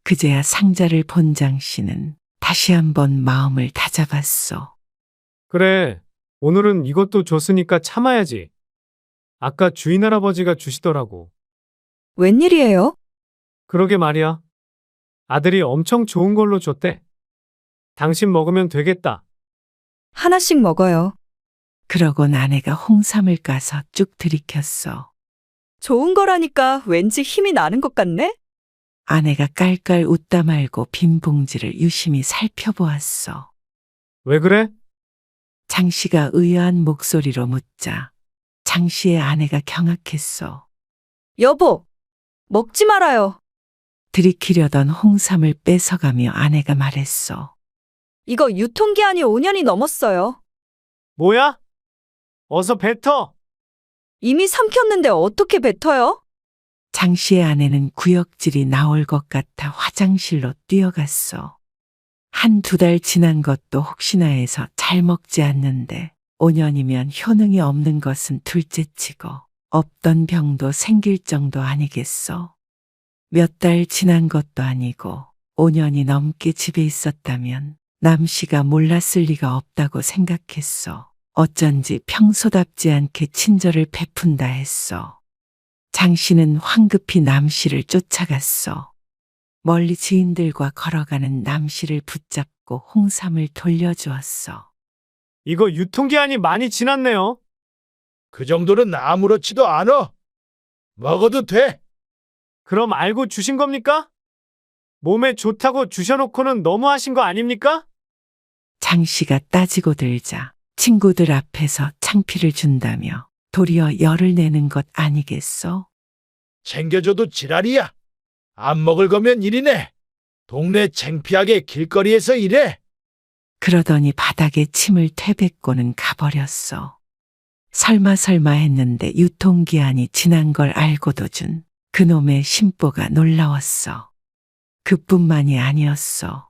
그제야 상자를 본 장 씨는 다시 한번 마음을 다잡았어. 그래, 오늘은 이것도 줬으니까 참아야지. 아까 주인 할아버지가 주시더라고. 웬일이에요? 그러게 말이야. 아들이 엄청 좋은 걸로 줬대. 당신 먹으면 되겠다. 하나씩 먹어요. 그러곤 아내가 홍삼을 까서 쭉 들이켰어. 좋은 거라니까 왠지 힘이 나는 것 같네? 아내가 깔깔 웃다 말고 빈 봉지를 유심히 살펴보았어. 왜 그래? 장 씨가 의아한 목소리로 묻자 장 씨의 아내가 경악했어. 여보, 먹지 말아요. 들이키려던 홍삼을 뺏어가며 아내가 말했어. 이거 유통기한이 5년이 넘었어요. 뭐야? 어서 뱉어! 이미 삼켰는데 어떻게 뱉어요? 장 씨의 아내는 구역질이 나올 것 같아 화장실로 뛰어갔어. 1-2달 지난 것도 혹시나 해서 잘 먹지 않는데 5년이면 효능이 없는 것은 둘째치고 없던 병도 생길 정도 아니겠어. 몇 달 지난 것도 아니고 5년이 넘게 집에 있었다면 남씨가 몰랐을 리가 없다고 생각했어. 어쩐지 평소답지 않게 친절을 베푼다 했어. 장 씨는 황급히 남씨를 쫓아갔어. 멀리 지인들과 걸어가는 남씨를 붙잡고 홍삼을 돌려주었어. 이거 유통기한이 많이 지났네요. 그 정도는 아무렇지도 않아. 먹어도 돼. 그럼 알고 주신 겁니까? 몸에 좋다고 주셔놓고는 너무하신 거 아닙니까? 장 씨가 따지고 들자 친구들 앞에서 창피를 준다며 도리어 열을 내는 것 아니겠어? 챙겨줘도 지랄이야. 안 먹을 거면 일이네. 동네 창피하게 길거리에서 일해. 그러더니 바닥에 침을 퇴뱉고는 가버렸어. 설마 했는데 유통기한이 지난 걸 알고도 준 그놈의 심보가 놀라웠어. 그뿐만이 아니었어.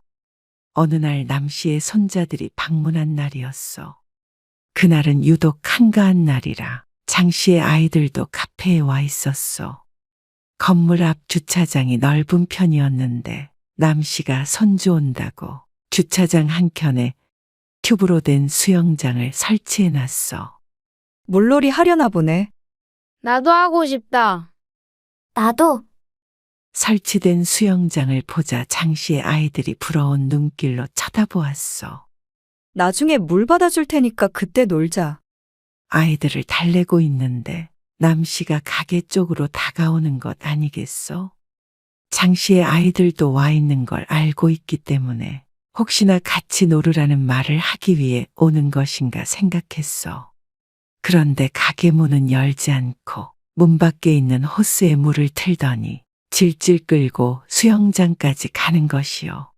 어느 날 남씨의 손자들이 방문한 날이었어. 그날은 유독 한가한 날이라 장씨의 아이들도 카페에 와 있었어. 건물 앞 주차장이 넓은 편이었는데 남씨가 손주 온다고 주차장 한켠에 튜브로 된 수영장을 설치해놨어. 물놀이 하려나 보네. 나도 하고 싶다. 나도. 설치된 수영장을 보자 장씨의 아이들이 부러운 눈길로 쳐다보았어. 나중에 물 받아줄 테니까 그때 놀자. 아이들을 달래고 있는데 남씨가 가게 쪽으로 다가오는 것 아니겠어? 장씨의 아이들도 와 있는 걸 알고 있기 때문에 혹시나 같이 놀으라는 말을 하기 위해 오는 것인가 생각했어. 그런데 가게 문은 열지 않고 문 밖에 있는 호스에 물을 틀더니 질질 끌고 수영장까지 가는 것이요.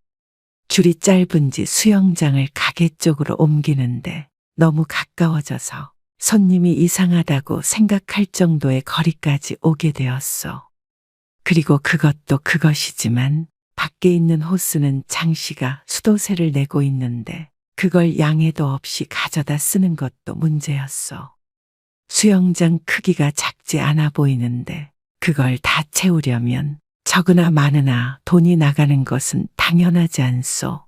줄이 짧은지 수영장을 가게 쪽으로 옮기는데 너무 가까워져서 손님이 이상하다고 생각할 정도의 거리까지 오게 되었어. 그리고 그것도 그것이지만 밖에 있는 호스는 장씨가 수도세를 내고 있는데 그걸 양해도 없이 가져다 쓰는 것도 문제였어. 수영장 크기가 작지 않아 보이는데 그걸 다 채우려면 적으나 많으나 돈이 나가는 것은 당연하지 않소.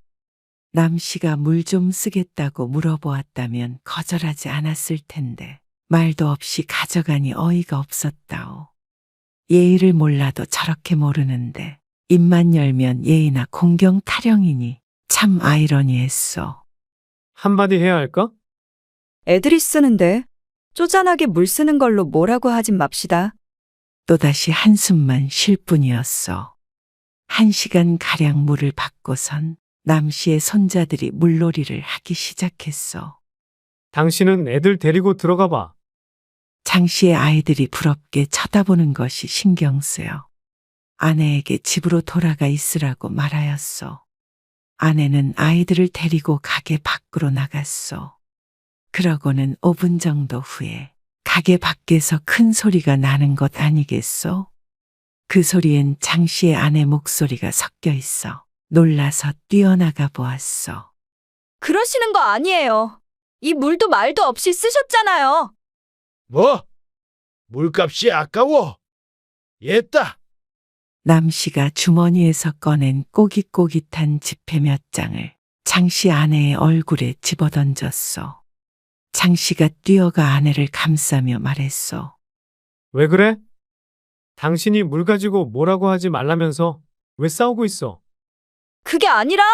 남씨가 물 좀 쓰겠다고 물어보았다면 거절하지 않았을 텐데 말도 없이 가져가니 어이가 없었다오. 예의를 몰라도 저렇게 모르는데 입만 열면 예의나 공경 타령이니 참 아이러니했소. 한마디 해야 할까? 애들이 쓰는데 쪼잔하게 물 쓰는 걸로 뭐라고 하진 맙시다. 또다시 한숨만 쉴 뿐이었어. 1시간가량 물을 받고선 남씨의 손자들이 물놀이를 하기 시작했어. 당신은 애들 데리고 들어가 봐. 장씨의 아이들이 부럽게 쳐다보는 것이 신경 쓰여 아내에게 집으로 돌아가 있으라고 말하였소. 아내는 아이들을 데리고 가게 밖으로 나갔소. 그러고는 5분 정도 후에 가게 밖에서 큰 소리가 나는 것 아니겠소? 그 소리엔 장씨의 아내 목소리가 섞여 있어 놀라서 뛰어나가 보았소. 그러시는 거 아니에요. 이 물도 말도 없이 쓰셨잖아요. 뭐? 물값이 아까워? 옛다. 남씨가 주머니에서 꺼낸 꼬깃꼬깃한 지폐 몇 장을 장씨 아내의 얼굴에 집어던졌소. 장씨가 뛰어가 아내를 감싸며 말했소. 왜 그래? 당신이 물 가지고 뭐라고 하지 말라면서 왜 싸우고 있어? 그게 아니라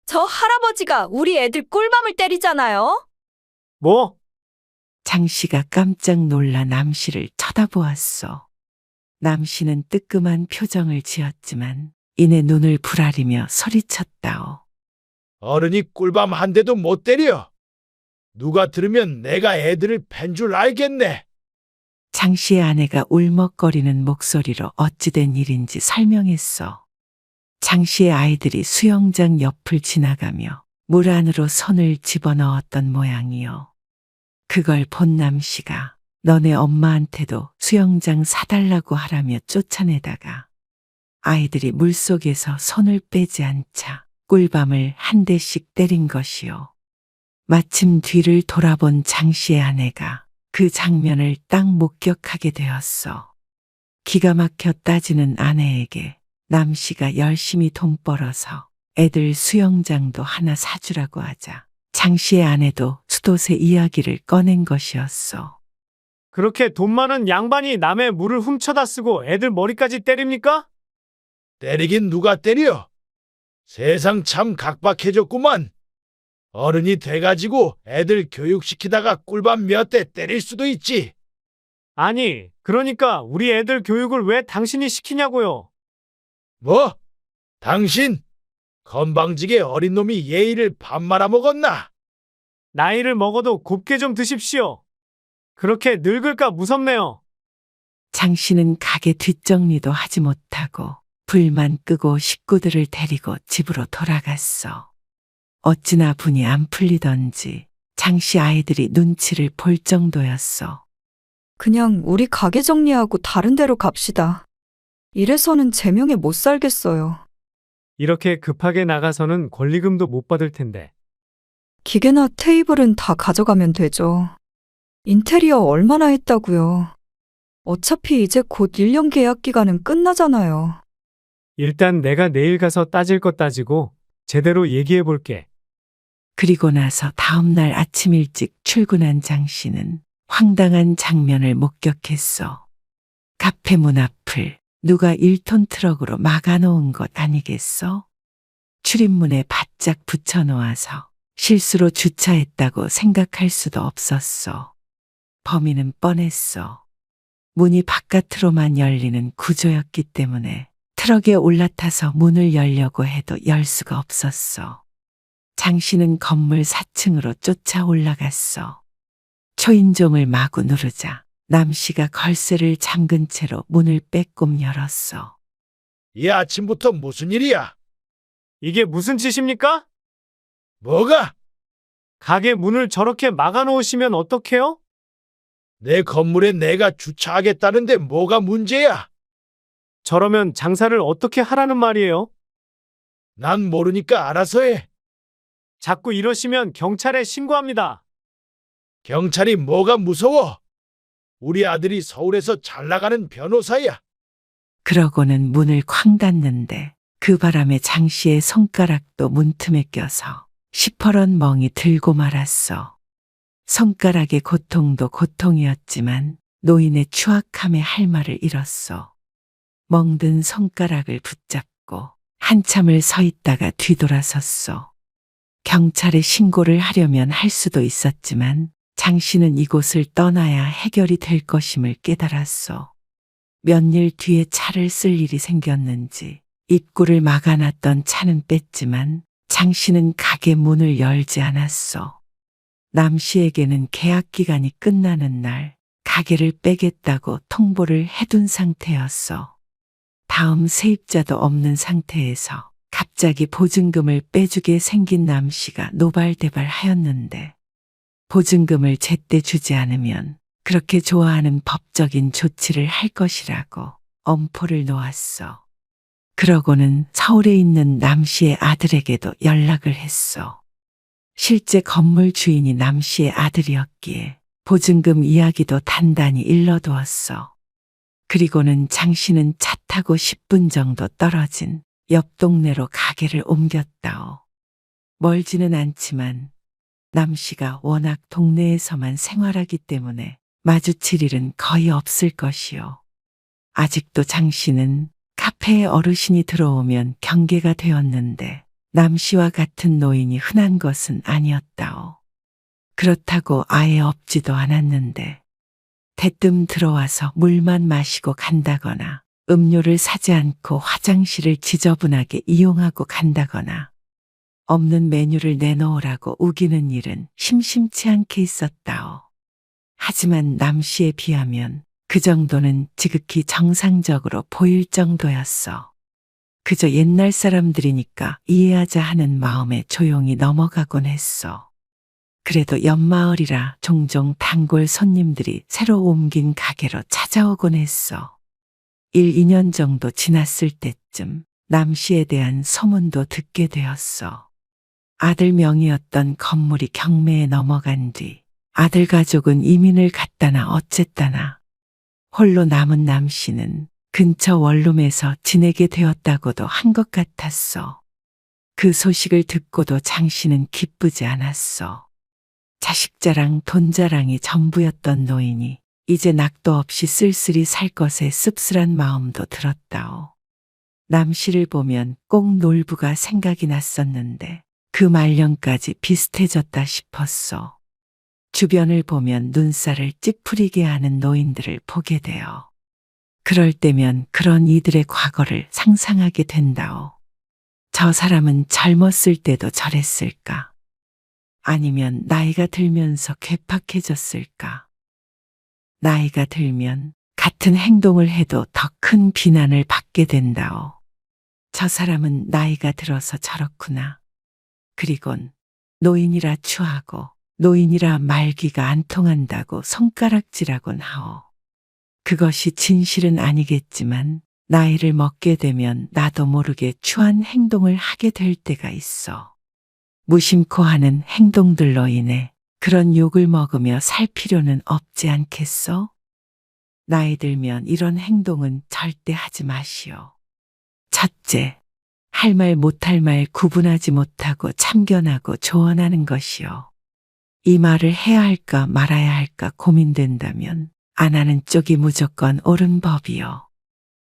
저 할아버지가 우리 애들 꿀밤을 때리잖아요. 뭐? 장씨가 깜짝 놀라 남씨를 쳐다보았소. 남씨는 뜨끔한 표정을 지었지만 이내 눈을 부라리며 소리쳤다오. 어른이 꿀밤 한 대도 못 때려. 누가 들으면 내가 애들을 팬 줄 알겠네. 장씨의 아내가 울먹거리는 목소리로 어찌된 일인지 설명했어. 장씨의 아이들이 수영장 옆을 지나가며 물 안으로 손을 집어넣었던 모양이요. 그걸 본 남씨가 너네 엄마한테도 수영장 사달라고 하라며 쫓아내다가 아이들이 물속에서 손을 빼지 않자 꿀밤을 한 대씩 때린 것이요. 마침 뒤를 돌아본 장씨의 아내가 그 장면을 딱 목격하게 되었어. 기가 막혀 따지는 아내에게 남씨가 열심히 돈 벌어서 애들 수영장도 하나 사주라고 하자 장씨의 아내도 수도세 이야기를 꺼낸 것이었어. 그렇게 돈 많은 양반이 남의 물을 훔쳐다 쓰고 애들 머리까지 때립니까? 때리긴 누가 때려? 세상 참 각박해졌구만. 어른이 돼가지고 애들 교육시키다가 꿀밤 몇 대 때릴 수도 있지. 아니, 그러니까 우리 애들 교육을 왜 당신이 시키냐고요? 뭐? 당신? 건방지게 어린 놈이 예의를 밥 말아먹었나? 나이를 먹어도 곱게 좀 드십시오. 그렇게 늙을까 무섭네요. 장씨는 가게 뒷정리도 하지 못하고 불만 끄고 식구들을 데리고 집으로 돌아갔어. 어찌나 분이 안 풀리던지 장씨 아이들이 눈치를 볼 정도였어. 그냥 우리 가게 정리하고 다른 데로 갑시다. 이래서는 제명에 못 살겠어요. 이렇게 급하게 나가서는 권리금도 못 받을 텐데. 기계나 테이블은 다 가져가면 되죠. 인테리어 얼마나 했다고요. 어차피 이제 곧 1년 계약 기간은 끝나잖아요. 일단 내가 내일 가서 따질 것 따지고 제대로 얘기해 볼게. 그리고 나서 다음 날 아침 일찍 출근한 장씨는 황당한 장면을 목격했어. 카페 문 앞을 누가 1톤 트럭으로 막아놓은 것 아니겠어? 출입문에 바짝 붙여놓아서 실수로 주차했다고 생각할 수도 없었어. 범인은 뻔했어. 문이 바깥으로만 열리는 구조였기 때문에 트럭에 올라타서 문을 열려고 해도 열 수가 없었어. 장씨는 건물 4층으로 쫓아 올라갔어. 초인종을 마구 누르자 남씨가 걸쇠를 잠근 채로 문을 빼꼼 열었어. 이 아침부터 무슨 일이야? 이게 무슨 짓입니까? 뭐가? 가게 문을 저렇게 막아놓으시면 어떡해요? 내 건물에 내가 주차하겠다는데 뭐가 문제야? 저러면 장사를 어떻게 하라는 말이에요? 난 모르니까 알아서 해. 자꾸 이러시면 경찰에 신고합니다. 경찰이 뭐가 무서워? 우리 아들이 서울에서 잘 나가는 변호사야. 그러고는 문을 쾅 닫는데 그 바람에 장 씨의 손가락도 문틈에 껴서 시퍼런 멍이 들고 말았어. 손가락의 고통도 고통이었지만 노인의 추악함에 할 말을 잃었어. 멍든 손가락을 붙잡고 한참을 서 있다가 뒤돌아섰어. 경찰에 신고를 하려면 할 수도 있었지만 장 씨는 이곳을 떠나야 해결이 될 것임을 깨달았어. 몇 일 뒤에 차를 쓸 일이 생겼는지 입구를 막아놨던 차는 뺐지만 장 씨는 가게 문을 열지 않았어. 남 씨에게는 계약 기간이 끝나는 날 가게를 빼겠다고 통보를 해둔 상태였어. 다음 세입자도 없는 상태에서 갑자기 보증금을 빼주게 생긴 남 씨가 노발대발하였는데 보증금을 제때 주지 않으면 그렇게 좋아하는 법적인 조치를 할 것이라고 엄포를 놓았어. 그러고는 서울에 있는 남 씨의 아들에게도 연락을 했어. 실제 건물 주인이 남 씨의 아들이었기에 보증금 이야기도 단단히 일러두었어. 그리고는 장 씨는 차 타고 10분 정도 떨어진 옆 동네로 가게를 옮겼다오. 멀지는 않지만 남 씨가 워낙 동네에서만 생활하기 때문에 마주칠 일은 거의 없을 것이요. 아직도 장 씨는 카페에 어르신이 들어오면 경계가 되었는데 남 씨와 같은 노인이 흔한 것은 아니었다오. 그렇다고 아예 없지도 않았는데 대뜸 들어와서 물만 마시고 간다거나 음료를 사지 않고 화장실을 지저분하게 이용하고 간다거나 없는 메뉴를 내놓으라고 우기는 일은 심심치 않게 있었다오. 하지만 남 씨에 비하면 그 정도는 지극히 정상적으로 보일 정도였어. 그저 옛날 사람들이니까 이해하자 하는 마음에 조용히 넘어가곤 했어. 그래도 옆마을이라 종종 단골 손님들이 새로 옮긴 가게로 찾아오곤 했어. 1, 2년 정도 지났을 때쯤 남 씨에 대한 소문도 듣게 되었어. 아들 명의였던 건물이 경매에 넘어간 뒤 아들 가족은 이민을 갔다나 어쨌다나 홀로 남은 남 씨는 근처 원룸에서 지내게 되었다고도 한 것 같았어. 그 소식을 듣고도 장 씨는 기쁘지 않았어. 자식 자랑, 돈 자랑이 전부였던 노인이 이제 낙도 없이 쓸쓸히 살 것에 씁쓸한 마음도 들었다오. 남 씨를 보면 꼭 놀부가 생각이 났었는데 그 말년까지 비슷해졌다 싶었어. 주변을 보면 눈살을 찌푸리게 하는 노인들을 보게 되어 그럴 때면 그런 이들의 과거를 상상하게 된다오. 저 사람은 젊었을 때도 저랬을까? 아니면 나이가 들면서 괴팍해졌을까? 나이가 들면 같은 행동을 해도 더 큰 비난을 받게 된다오. 저 사람은 나이가 들어서 저렇구나. 그리곤 노인이라 추하고 노인이라 말귀가 안 통한다고 손가락질하곤 하오. 그것이 진실은 아니겠지만 나이를 먹게 되면 나도 모르게 추한 행동을 하게 될 때가 있어. 무심코 하는 행동들로 인해 그런 욕을 먹으며 살 필요는 없지 않겠어? 나이 들면 이런 행동은 절대 하지 마시오. 첫째, 할 말 못할 말 구분하지 못하고 참견하고 조언하는 것이요. 이 말을 해야 할까 말아야 할까 고민된다면 안 하는 쪽이 무조건 옳은 법이요.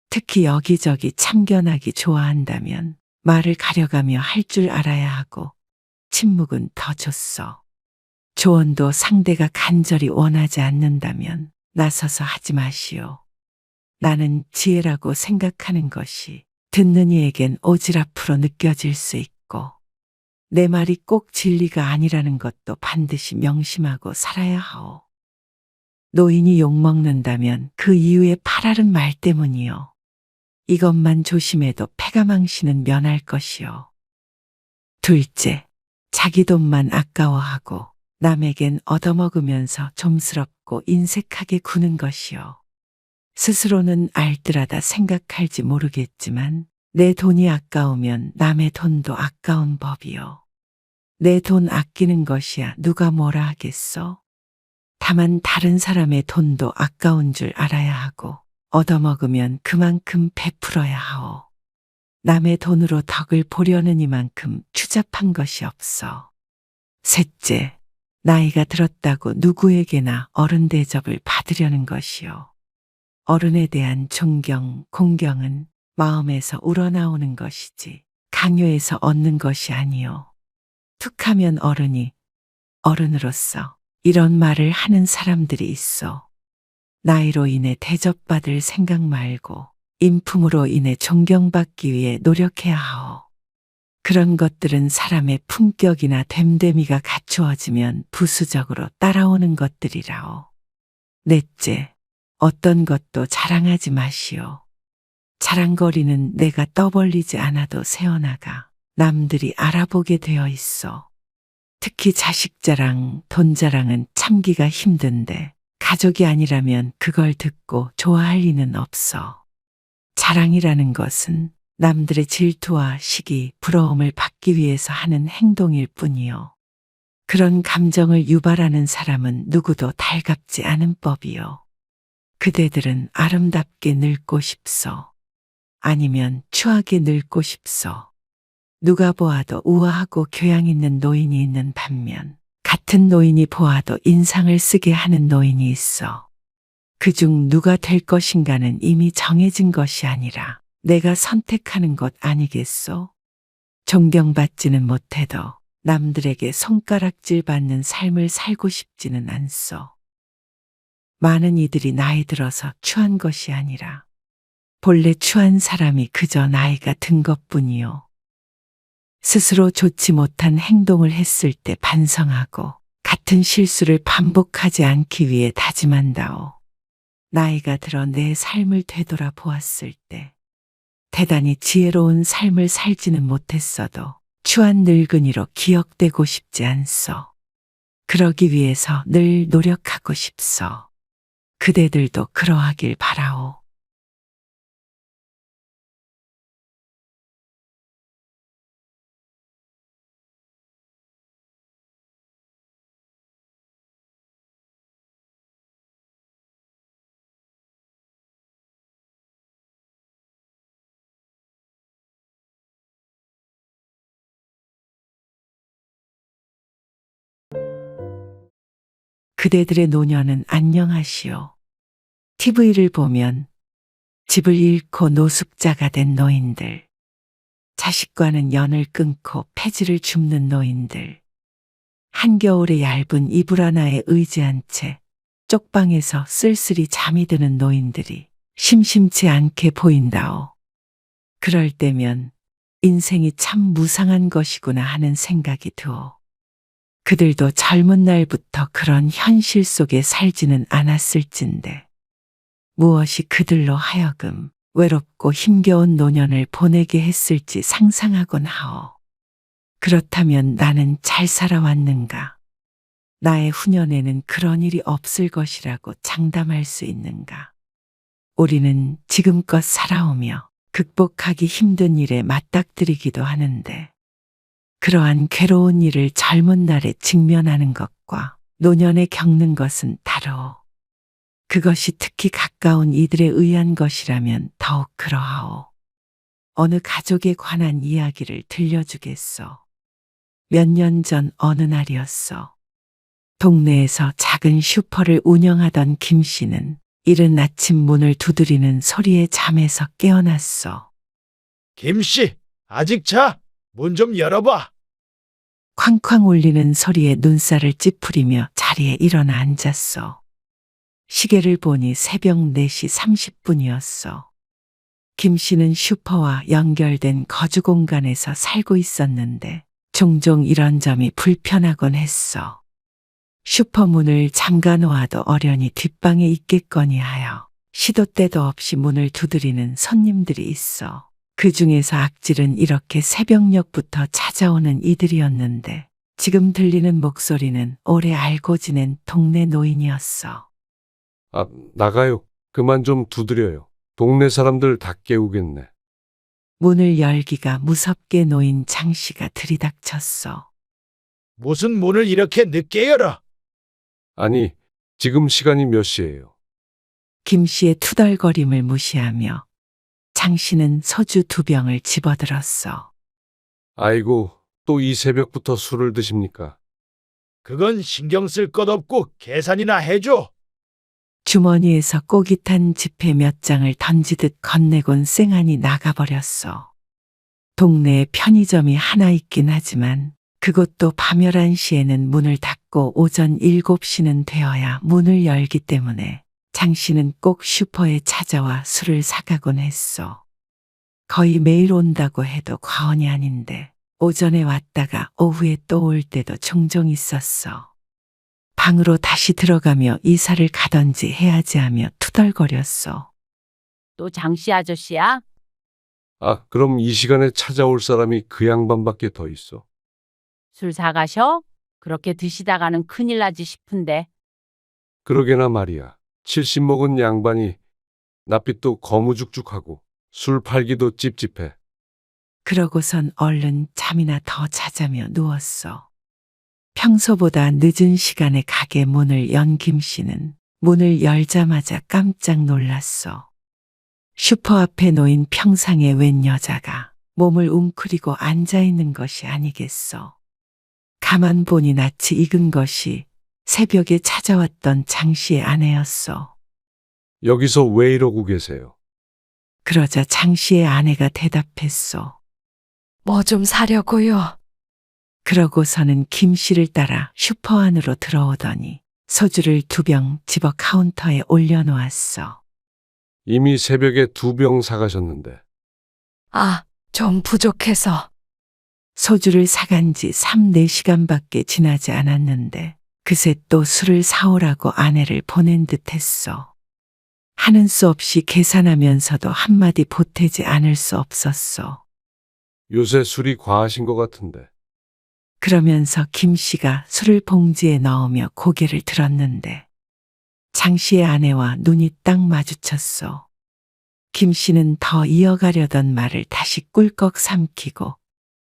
특히 여기저기 참견하기 좋아한다면 말을 가려가며 할 줄 알아야 하고 침묵은 더 좋소. 조언도 상대가 간절히 원하지 않는다면 나서서 하지 마시오. 나는 지혜라고 생각하는 것이 듣는 이에겐 오지랖으로 느껴질 수 있고 내 말이 꼭 진리가 아니라는 것도 반드시 명심하고 살아야 하오. 노인이 욕먹는다면 그 이유의 파랄은 말 때문이요. 이것만 조심해도 패가망신은 면할 것이요. 둘째, 자기 돈만 아까워하고 남에겐 얻어먹으면서 좀스럽고 인색하게 구는 것이요. 스스로는 알뜰하다 생각할지 모르겠지만 내 돈이 아까우면 남의 돈도 아까운 법이요. 내 돈 아끼는 것이야 누가 뭐라 하겠어? 다만 다른 사람의 돈도 아까운 줄 알아야 하고 얻어먹으면 그만큼 베풀어야 하오. 남의 돈으로 덕을 보려는 이만큼 추잡한 것이 없어. 셋째, 나이가 들었다고 누구에게나 어른 대접을 받으려는 것이요. 어른에 대한 존경, 공경은 마음에서 우러나오는 것이지 강요해서 얻는 것이 아니요. 툭하면 어른이 어른으로서 이런 말을 하는 사람들이 있어. 나이로 인해 대접받을 생각 말고 인품으로 인해 존경받기 위해 노력해야 하오. 그런 것들은 사람의 품격이나 됨됨이가 갖추어지면 부수적으로 따라오는 것들이라오. 넷째, 어떤 것도 자랑하지 마시오. 자랑거리는 내가 떠벌리지 않아도 새어나가 남들이 알아보게 되어 있어. 특히 자식 자랑, 돈 자랑은 참기가 힘든데 가족이 아니라면 그걸 듣고 좋아할 리는 없어. 자랑이라는 것은 남들의 질투와 시기, 부러움을 받기 위해서 하는 행동일 뿐이요. 그런 감정을 유발하는 사람은 누구도 달갑지 않은 법이요. 그대들은 아름답게 늙고 싶소. 아니면 추하게 늙고 싶소. 누가 보아도 우아하고 교양 있는 노인이 있는 반면 같은 노인이 보아도 인상을 쓰게 하는 노인이 있어. 그중 누가 될 것인가는 이미 정해진 것이 아니라 내가 선택하는 것 아니겠소? 존경받지는 못해도 남들에게 손가락질 받는 삶을 살고 싶지는 않소. 많은 이들이 나이 들어서 추한 것이 아니라 본래 추한 사람이 그저 나이가 든 것뿐이요. 스스로 좋지 못한 행동을 했을 때 반성하고 같은 실수를 반복하지 않기 위해 다짐한다오. 나이가 들어 내 삶을 되돌아 보았을 때 대단히 지혜로운 삶을 살지는 못했어도 추한 늙은이로 기억되고 싶지 않소. 그러기 위해서 늘 노력하고 싶소. 그대들도 그러하길 바라오. 그대들의 노년은 안녕하시오. TV를 보면 집을 잃고 노숙자가 된 노인들, 자식과는 연을 끊고 폐지를 줍는 노인들, 한겨울에 얇은 이불 하나에 의지한 채 쪽방에서 쓸쓸히 잠이 드는 노인들이 심심치 않게 보인다오. 그럴 때면 인생이 참 무상한 것이구나 하는 생각이 드오. 그들도 젊은 날부터 그런 현실 속에 살지는 않았을진데 무엇이 그들로 하여금 외롭고 힘겨운 노년을 보내게 했을지 상상하곤 하오. 그렇다면 나는 잘 살아왔는가? 나의 후년에는 그런 일이 없을 것이라고 장담할 수 있는가? 우리는 지금껏 살아오며 극복하기 힘든 일에 맞닥뜨리기도 하는데 그러한 괴로운 일을 젊은 날에 직면하는 것과 노년에 겪는 것은 다르오. 그것이 특히 가까운 이들에 의한 것이라면 더욱 그러하오. 어느 가족에 관한 이야기를 들려주겠소. 몇 년 전 어느 날이었어. 동네에서 작은 슈퍼를 운영하던 김 씨는 이른 아침 문을 두드리는 소리에 잠에서 깨어났어. 김씨, 아직 자? 문 좀 열어봐. 쾅쾅 울리는 소리에 눈살을 찌푸리며 자리에 일어나 앉았어. 시계를 보니 새벽 4시 30분이었어. 김 씨는 슈퍼와 연결된 거주 공간에서 살고 있었는데 종종 이런 점이 불편하곤 했어. 슈퍼 문을 잠가 놓아도 어련히 뒷방에 있겠거니 하여 시도 때도 없이 문을 두드리는 손님들이 있어 그 중에서 악질은 이렇게 새벽녘부터 찾아오는 이들이었는데 지금 들리는 목소리는 오래 알고 지낸 동네 노인이었어. 아, 나가요. 그만 좀 두드려요. 동네 사람들 다 깨우겠네. 문을 열기가 무섭게 놓인 장 씨가 들이닥쳤어. 무슨 문을 이렇게 늦게 열어? 아니, 지금 시간이 몇 시예요? 김 씨의 투덜거림을 무시하며 장 씨는 소주 2병을 집어들었어. 아이고, 또 이 새벽부터 술을 드십니까? 그건 신경 쓸 것 없고 계산이나 해줘. 주머니에서 꼬깃 탄 지폐 몇 장을 던지듯 건네곤 쌩안이 나가버렸어. 동네에 편의점이 하나 있긴 하지만 그것도 밤 11시에는 문을 닫고 오전 7시는 되어야 문을 열기 때문에 장 씨는 꼭 슈퍼에 찾아와 술을 사가곤 했어. 거의 매일 온다고 해도 과언이 아닌데 오전에 왔다가 오후에 또 올 때도 종종 있었어. 방으로 다시 들어가며 이사를 가던지 해야지 하며 투덜거렸어. 또 장씨 아저씨야? 아, 그럼 이 시간에 찾아올 사람이 그 양반밖에 더 있어. 술 사가셔? 그렇게 드시다가는 큰일 나지 싶은데. 그러게나 말이야. 70 먹은 양반이 낯빛도 거무죽죽하고 술 팔기도 찝찝해. 그러고선 얼른 잠이나 더 자자며 누웠어. 평소보다 늦은 시간에 가게 문을 연 김 씨는 문을 열자마자 깜짝 놀랐어. 슈퍼 앞에 놓인 평상에 웬 여자가 몸을 웅크리고 앉아있는 것이 아니겠어. 가만 보니 낯이 익은 것이 새벽에 찾아왔던 장 씨의 아내였어. 여기서 왜 이러고 계세요? 그러자 장 씨의 아내가 대답했어. 뭐 좀 사려고요. 그러고서는 김 씨를 따라 슈퍼 안으로 들어오더니 소주를 2병 집어 카운터에 올려놓았어. 이미 새벽에 2병 사가셨는데. 아, 좀 부족해서. 소주를 사간 지 3, 4시간밖에 지나지 않았는데 그새 또 술을 사오라고 아내를 보낸 듯 했어. 하는 수 없이 계산하면서도 한마디 보태지 않을 수 없었어. 요새 술이 과하신 것 같은데. 그러면서 김 씨가 술을 봉지에 넣으며 고개를 들었는데 장 씨의 아내와 눈이 딱 마주쳤어. 김 씨는 더 이어가려던 말을 다시 꿀꺽 삼키고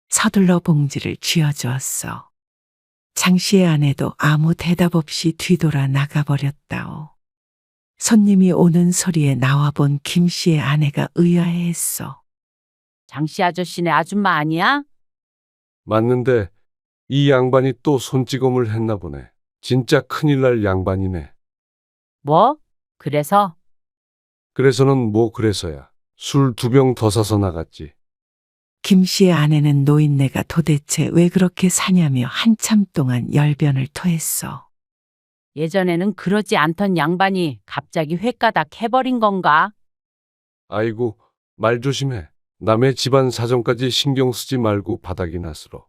서둘러 봉지를 쥐어주었어. 장 씨의 아내도 아무 대답 없이 뒤돌아 나가버렸다오. 손님이 오는 소리에 나와본 김 씨의 아내가 의아해했어. 장씨 아저씨네 아줌마 아니야? 맞는데 이 양반이 또 손찌검을 했나 보네. 진짜 큰일 날 양반이네. 뭐? 그래서? 그래서는 뭐 그래서야. 술 2병 더 사서 나갔지. 김 씨의 아내는 노인네가 도대체 왜 그렇게 사냐며 한참 동안 열변을 토했어. 예전에는 그러지 않던 양반이 갑자기 횟가닥 해버린 건가? 아이고, 말 조심해. 남의 집안 사정까지 신경 쓰지 말고 바닥이나 쓸어.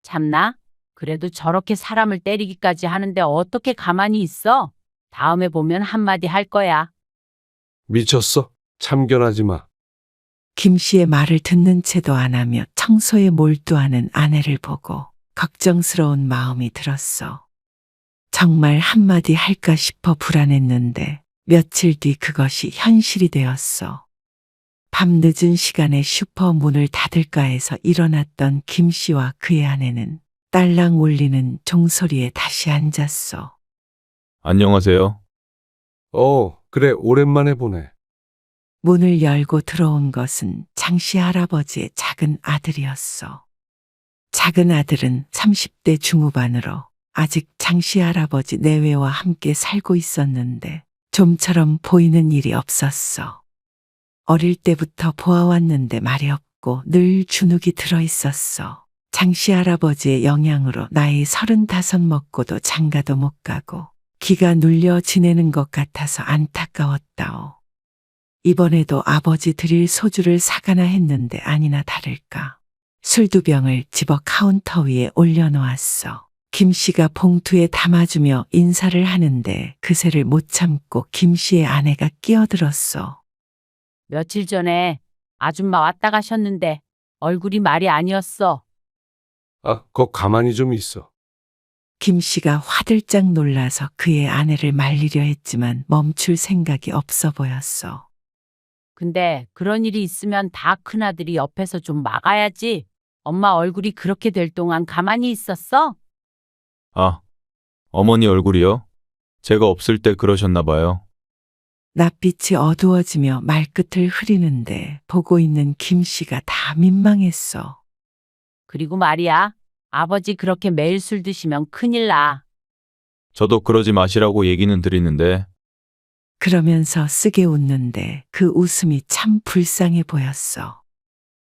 참나? 그래도 저렇게 사람을 때리기까지 하는데 어떻게 가만히 있어? 다음에 보면 한마디 할 거야. 미쳤어? 참견하지 마. 김 씨의 말을 듣는 채도 안 하며 청소에 몰두하는 아내를 보고 걱정스러운 마음이 들었어. 정말 한마디 할까 싶어 불안했는데 며칠 뒤 그것이 현실이 되었어. 밤 늦은 시간에 슈퍼 문을 닫을까 해서 일어났던 김 씨와 그의 아내는 딸랑 울리는 종소리에 다시 앉았어. 안녕하세요. 그래, 오랜만에 보네. 문을 열고 들어온 것은 장씨 할아버지의 작은 아들이었어. 작은 아들은 30대 중후반으로 아직 장씨 할아버지 내외와 함께 살고 있었는데 좀처럼 보이는 일이 없었어. 어릴 때부터 보아왔는데 말이 없고 늘 주눅이 들어 있었어. 장씨 할아버지의 영향으로 나이 35 먹고도 장가도 못 가고 기가 눌려 지내는 것 같아서 안타까웠다오. 이번에도 아버지 드릴 소주를 사가나 했는데 아니나 다를까. 술 2병을 집어 카운터 위에 올려놓았어. 김 씨가 봉투에 담아주며 인사를 하는데 그새를 못 참고 김 씨의 아내가 끼어들었어. 며칠 전에 아줌마 왔다 가셨는데 얼굴이 말이 아니었어. 아, 거 가만히 좀 있어. 김 씨가 화들짝 놀라서 그의 아내를 말리려 했지만 멈출 생각이 없어 보였어. 근데 그런 일이 있으면 다 큰아들이 옆에서 좀 막아야지. 엄마 얼굴이 그렇게 될 동안 가만히 있었어? 아, 어머니 얼굴이요? 제가 없을 때 그러셨나 봐요. 낯빛이 어두워지며 말끝을 흐리는데 보고 있는 김 씨가 다 민망했어. 그리고 말이야. 아버지 그렇게 매일 술 드시면 큰일 나. 저도 그러지 마시라고 얘기는 드리는데 그러면서 쓰게 웃는데 그 웃음이 참 불쌍해 보였어.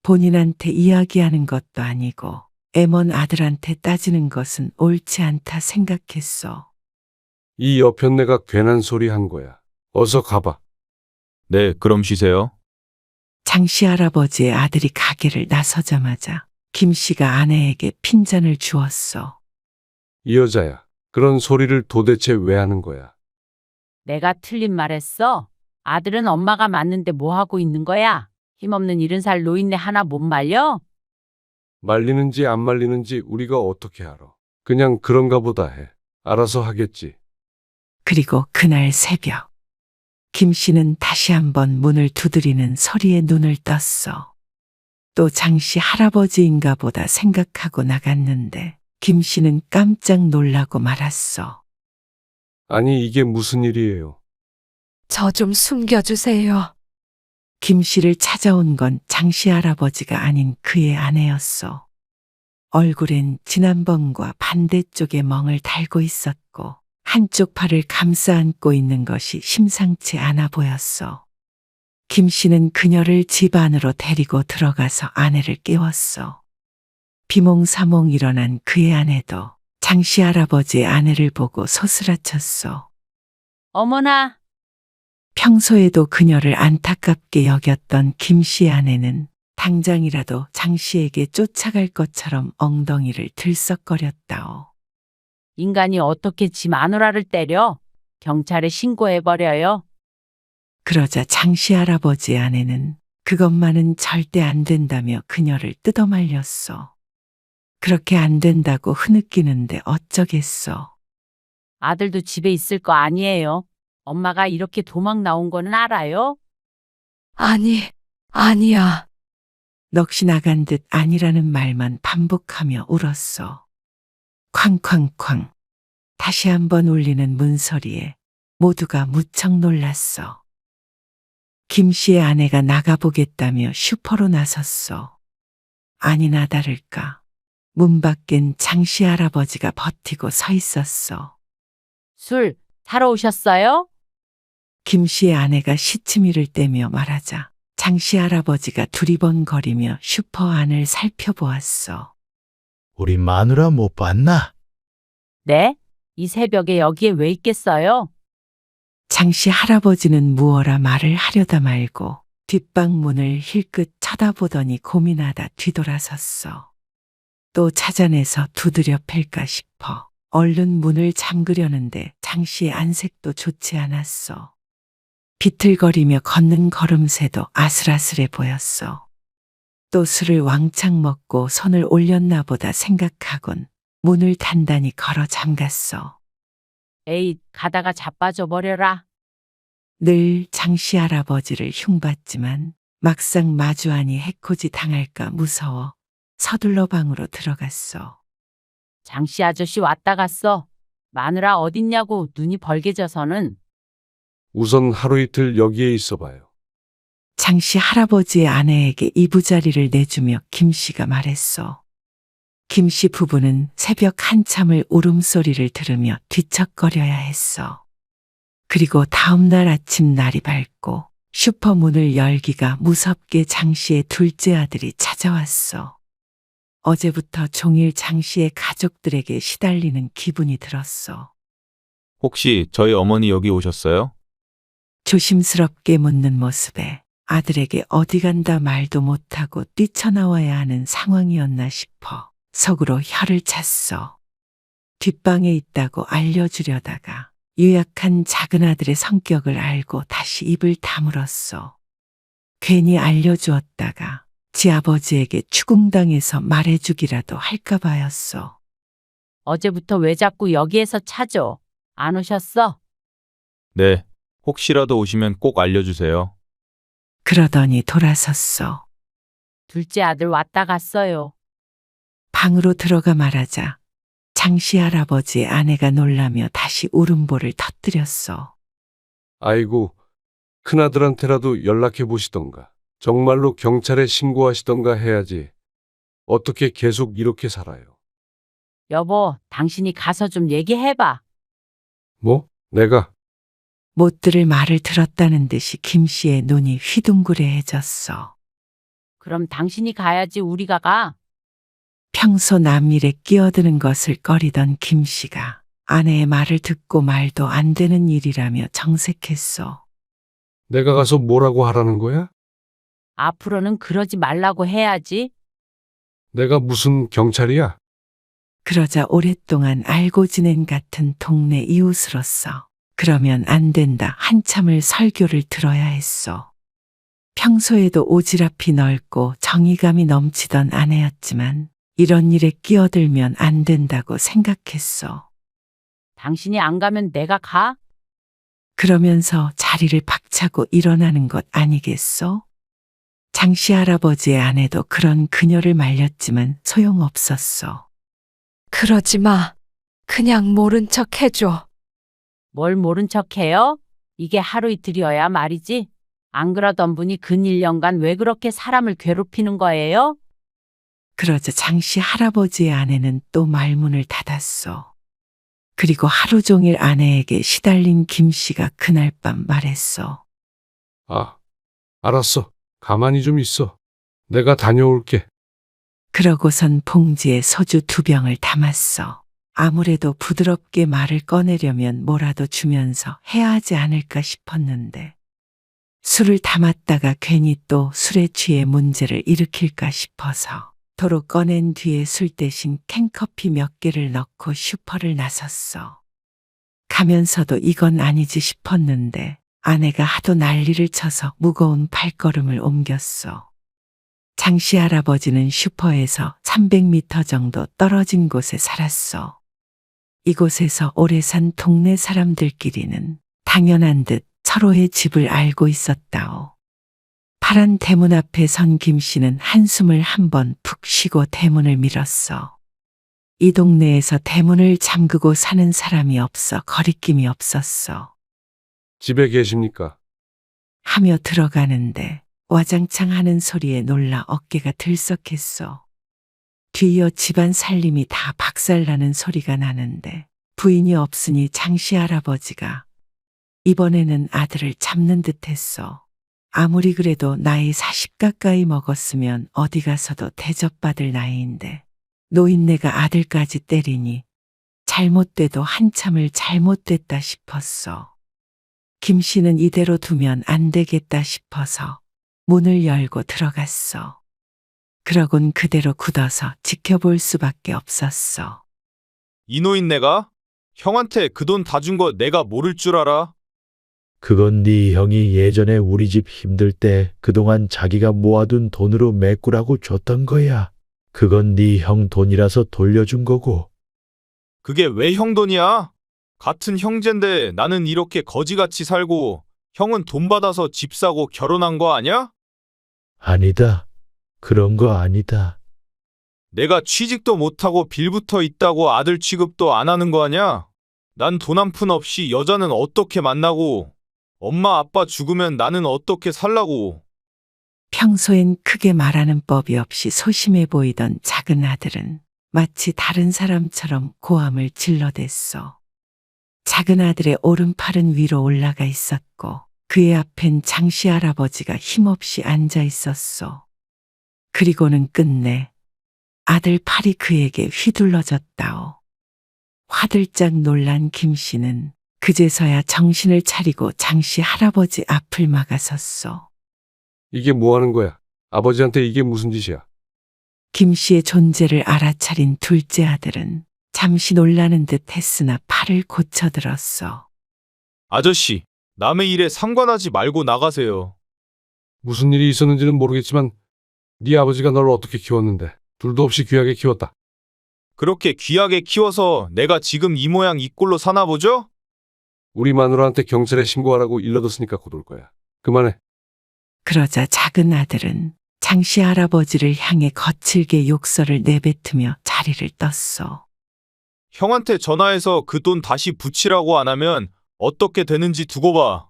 본인한테 이야기하는 것도 아니고 애먼 아들한테 따지는 것은 옳지 않다 생각했어. 이 여편네가 괜한 소리 한 거야. 어서 가봐. 네, 그럼 쉬세요. 장씨 할아버지의 아들이 가게를 나서자마자 김 씨가 아내에게 핀잔을 주었어. 이 여자야. 그런 소리를 도대체 왜 하는 거야? 내가 틀린 말 했어? 아들은 엄마가 맞는데 뭐 하고 있는 거야? 힘없는 70살 노인네 하나 못 말려? 말리는지 안 말리는지 우리가 어떻게 알아? 그냥 그런가 보다 해. 알아서 하겠지. 그리고 그날 새벽 김 씨는 다시 한번 문을 두드리는 소리에 눈을 떴어. 또 장씨 할아버지인가 보다 생각하고 나갔는데 김 씨는 깜짝 놀라고 말았어. 아니, 이게 무슨 일이에요? 저 좀 숨겨주세요. 김 씨를 찾아온 건 장씨 할아버지가 아닌 그의 아내였어. 얼굴엔 지난번과 반대쪽에 멍을 달고 있었고 한쪽 팔을 감싸 안고 있는 것이 심상치 않아 보였어. 김 씨는 그녀를 집 안으로 데리고 들어가서 아내를 깨웠어. 비몽사몽 일어난 그의 아내도 장씨 할아버지의 아내를 보고 소스라쳤어. 어머나, 평소에도 그녀를 안타깝게 여겼던 김 씨의 아내는 당장이라도 장 씨에게 쫓아갈 것처럼 엉덩이를 들썩거렸다오. 인간이 어떻게 지 마누라를 때려? 경찰에 신고해버려요. 그러자 장씨 할아버지의 아내는 그것만은 절대 안 된다며 그녀를 뜯어말렸어. 그렇게 안 된다고 흐느끼는데 어쩌겠어. 아들도 집에 있을 거 아니에요. 엄마가 이렇게 도망 나온 거는 알아요? 아니야. 넋이 나간 듯 아니라는 말만 반복하며 울었어. 쾅쾅쾅. 다시 한번 울리는 문소리에 모두가 무척 놀랐어. 김 씨의 아내가 나가보겠다며 슈퍼로 나섰어. 아니나 다를까. 문 밖엔 장씨 할아버지가 버티고 서 있었어. 술 사러 오셨어요? 김 씨의 아내가 시치미를 떼며 말하자 장씨 할아버지가 두리번거리며 슈퍼 안을 살펴보았어. 우리 마누라 못 봤나? 네? 이 새벽에 여기에 왜 있겠어요? 장씨 할아버지는 무어라 말을 하려다 말고 뒷방 문을 힐끗 쳐다보더니 고민하다 뒤돌아섰어. 또 찾아내서 두드려 팰까 싶어 얼른 문을 잠그려는데 장씨의 안색도 좋지 않았어. 비틀거리며 걷는 걸음새도 아슬아슬해 보였어. 또 술을 왕창 먹고 손을 올렸나 보다 생각하곤 문을 단단히 걸어 잠갔어. 에이, 가다가 자빠져 버려라. 늘 장씨 할아버지를 흉봤지만 막상 마주하니 해코지 당할까 무서워 서둘러 방으로 들어갔어. 장씨 아저씨 왔다 갔어. 마누라 어딨냐고 눈이 벌게져서는. 우선 하루 이틀 여기에 있어봐요. 장씨 할아버지의 아내에게 이부자리를 내주며 김 씨가 말했어. 김 씨 부부는 새벽 한참을 울음소리를 들으며 뒤척거려야 했어. 그리고 다음 날 아침 날이 밝고 슈퍼 문을 열기가 무섭게 장 씨의 둘째 아들이 찾아왔어. 어제부터 종일 장 씨의 가족들에게 시달리는 기분이 들었어. 혹시 저희 어머니 여기 오셨어요? 조심스럽게 묻는 모습에 아들에게 어디 간다 말도 못하고 뛰쳐나와야 하는 상황이었나 싶어 속으로 혀를 찼어. 뒷방에 있다고 알려주려다가 유약한 작은 아들의 성격을 알고 다시 입을 다물었어. 괜히 알려주었다가 지 아버지에게 추궁당해서 말해주기라도 할까봐였어. 어제부터 왜 자꾸 여기에서 찾어? 안 오셨어? 네, 혹시라도 오시면 꼭 알려주세요. 그러더니 돌아섰어. 둘째 아들 왔다 갔어요. 방으로 들어가 말하자 장씨 할아버지의 아내가 놀라며 다시 울음보를 터뜨렸어. 아이고, 큰아들한테라도 연락해 보시던가. 정말로 경찰에 신고하시던가 해야지. 어떻게 계속 이렇게 살아요? 여보, 당신이 가서 좀 얘기해봐. 뭐? 내가? 못 들을 말을 들었다는 듯이 김 씨의 눈이 휘둥그레해졌어. 그럼 당신이 가야지 우리가 가. 평소 남일에 끼어드는 것을 꺼리던 김 씨가 아내의 말을 듣고 말도 안 되는 일이라며 정색했어. 내가 가서 뭐라고 하라는 거야? 앞으로는 그러지 말라고 해야지. 내가 무슨 경찰이야? 그러자 오랫동안 알고 지낸 같은 동네 이웃으로서 그러면 안 된다 한참을 설교를 들어야 했어. 평소에도 오지랖이 넓고 정의감이 넘치던 아내였지만 이런 일에 끼어들면 안 된다고 생각했어. 당신이 안 가면 내가 가? 그러면서 자리를 박차고 일어나는 것 아니겠어? 장씨 할아버지의 아내도 그런 그녀를 말렸지만 소용없었어. 그러지 마. 그냥 모른 척 해줘. 뭘 모른 척해요? 이게 하루 이틀이어야 말이지. 안 그러던 분이 근 1년간 왜 그렇게 사람을 괴롭히는 거예요? 그러자 장씨 할아버지의 아내는 또 말문을 닫았어. 그리고 하루 종일 아내에게 시달린 김 씨가 그날 밤 말했어. 아, 알았어. 가만히 좀 있어. 내가 다녀올게. 그러고선 봉지에 소주 2병을 담았어. 아무래도 부드럽게 말을 꺼내려면 뭐라도 주면서 해야 하지 않을까 싶었는데 술을 담았다가 괜히 또 술에 취해 문제를 일으킬까 싶어서 도로 꺼낸 뒤에 술 대신 캔커피 몇 개를 넣고 슈퍼를 나섰어. 가면서도 이건 아니지 싶었는데 아내가 하도 난리를 쳐서 무거운 발걸음을 옮겼어. 장씨 할아버지는 슈퍼에서 300m 정도 떨어진 곳에 살았어. 이곳에서 오래 산 동네 사람들끼리는 당연한 듯 서로의 집을 알고 있었다오. 파란 대문 앞에 선 김 씨는 한숨을 한번 푹 쉬고 대문을 밀었어. 이 동네에서 대문을 잠그고 사는 사람이 없어 거리낌이 없었어. 집에 계십니까? 하며 들어가는데 와장창 하는 소리에 놀라 어깨가 들썩했어. 뒤이어 집안 살림이 다 박살나는 소리가 나는데 부인이 없으니 장씨 할아버지가 이번에는 아들을 잡는 듯 했어. 아무리 그래도 나이 40 가까이 먹었으면 어디 가서도 대접받을 나이인데 노인네가 아들까지 때리니 잘못돼도 한참을 잘못됐다 싶었어. 김 씨는 이대로 두면 안 되겠다 싶어서 문을 열고 들어갔어. 그러곤 그대로 굳어서 지켜볼 수밖에 없었어. 이 노인네가? 형한테 그 돈 다 준 거 내가 모를 줄 알아? 그건 네 형이 예전에 우리 집 힘들 때 그동안 자기가 모아둔 돈으로 메꾸라고 줬던 거야. 그건 네 형 돈이라서 돌려준 거고. 그게 왜 형 돈이야? 같은 형제인데 나는 이렇게 거지같이 살고 형은 돈 받아서 집 사고 결혼한 거 아니야? 아니다. 그런 거 아니다. 내가 취직도 못하고 빌붙어 있다고 아들 취급도 안 하는 거 아니야? 난 돈 한 푼 없이 여자는 어떻게 만나고 엄마 아빠 죽으면 나는 어떻게 살라고. 평소엔 크게 말하는 법이 없이 소심해 보이던 작은 아들은 마치 다른 사람처럼 고함을 질러댔어. 작은 아들의 오른팔은 위로 올라가 있었고 그의 앞엔 장씨 할아버지가 힘없이 앉아 있었어. 그리고는 끝내 아들 팔이 그에게 휘둘러졌다오. 화들짝 놀란 김 씨는 그제서야 정신을 차리고 장씨 할아버지 앞을 막아섰어. 이게 뭐 하는 거야? 아버지한테 이게 무슨 짓이야? 김 씨의 존재를 알아차린 둘째 아들은 잠시 놀라는 듯 했으나 팔을 고쳐들었어. 아저씨, 남의 일에 상관하지 말고 나가세요. 무슨 일이 있었는지는 모르겠지만 네 아버지가 널 어떻게 키웠는데 둘도 없이 귀하게 키웠다. 그렇게 귀하게 키워서 내가 지금 이 모양 이 꼴로 사나 보죠? 우리 마누라한테 경찰에 신고하라고 일러뒀으니까 곧 올 거야. 그만해. 그러자 작은 아들은 장씨 할아버지를 향해 거칠게 욕설을 내뱉으며 자리를 떴어. 형한테 전화해서 그 돈 다시 붙이라고 안 하면 어떻게 되는지 두고 봐.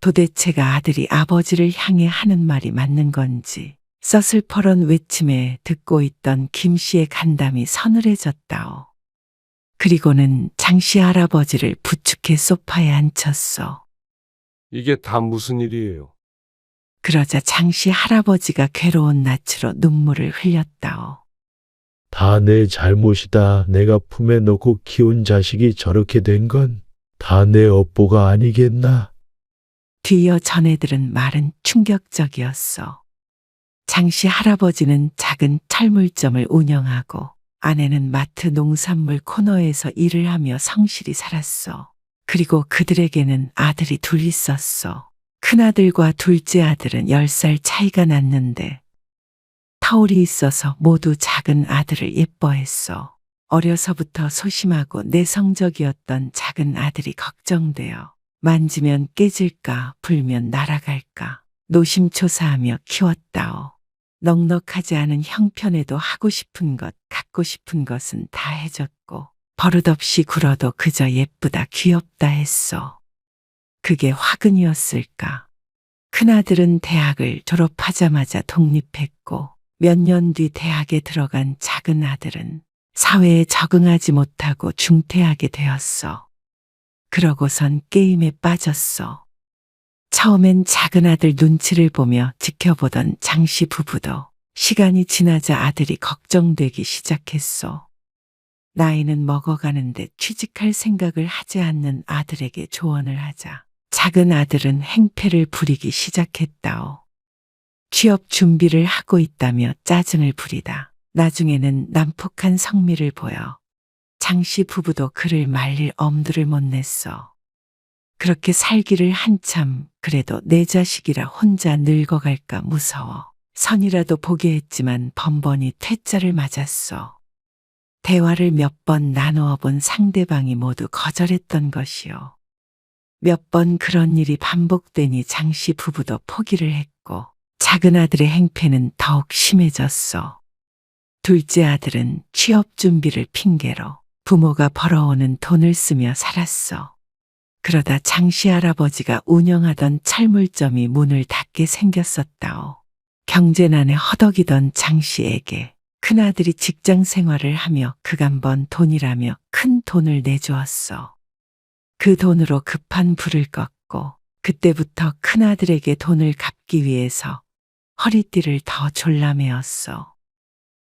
도대체가 아들이 아버지를 향해 하는 말이 맞는 건지 서슬퍼런 외침에 듣고 있던 김 씨의 간담이 서늘해졌다오. 그리고는 장씨 할아버지를 부축해 소파에 앉혔어. 이게 다 무슨 일이에요? 그러자 장씨 할아버지가 괴로운 낯으로 눈물을 흘렸다오. 다 내 잘못이다. 내가 품에 놓고 키운 자식이 저렇게 된 건 다 내 업보가 아니겠나? 뒤이어 전해들은 말은 충격적이었어. 장씨 할아버지는 작은 철물점을 운영하고 아내는 마트 농산물 코너에서 일을 하며 성실히 살았어. 그리고 그들에게는 아들이 둘 있었어. 큰아들과 둘째 아들은 10살 차이가 났는데 터울이 있어서 모두 작은 아들을 예뻐했어. 어려서부터 소심하고 내성적이었던 작은 아들이 걱정되어 만지면 깨질까 불면 날아갈까 노심초사하며 키웠다오. 넉넉하지 않은 형편에도 하고 싶은 것, 갖고 싶은 것은 다 해줬고 버릇없이 굴어도 그저 예쁘다 귀엽다 했어. 그게 화근이었을까? 큰아들은 대학을 졸업하자마자 독립했고 몇 년 뒤 대학에 들어간 작은 아들은 사회에 적응하지 못하고 중퇴하게 되었어. 그러고선 게임에 빠졌어. 처음엔 작은 아들 눈치를 보며 지켜보던 장씨 부부도 시간이 지나자 아들이 걱정되기 시작했어. 나이는 먹어가는데 취직할 생각을 하지 않는 아들에게 조언을 하자 작은 아들은 행패를 부리기 시작했다오. 취업 준비를 하고 있다며 짜증을 부리다 나중에는 난폭한 성미를 보여 장씨 부부도 그를 말릴 엄두를 못 냈어. 그렇게 살기를 한참 그래도 내 자식이라 혼자 늙어갈까 무서워 선이라도 보게 했지만 번번이 퇴짜를 맞았어. 대화를 몇 번 나누어 본 상대방이 모두 거절했던 것이요. 몇 번 그런 일이 반복되니 장씨 부부도 포기를 했고 작은 아들의 행패는 더욱 심해졌어. 둘째 아들은 취업 준비를 핑계로 부모가 벌어오는 돈을 쓰며 살았어. 그러다 장씨 할아버지가 운영하던 철물점이 문을 닫게 생겼었다오. 경제난에 허덕이던 장씨에게 큰아들이 직장 생활을 하며 그간 번 돈이라며 큰 돈을 내주었어. 그 돈으로 급한 불을 껐고 그때부터 큰아들에게 돈을 갚기 위해서 허리띠를 더 졸라매었어.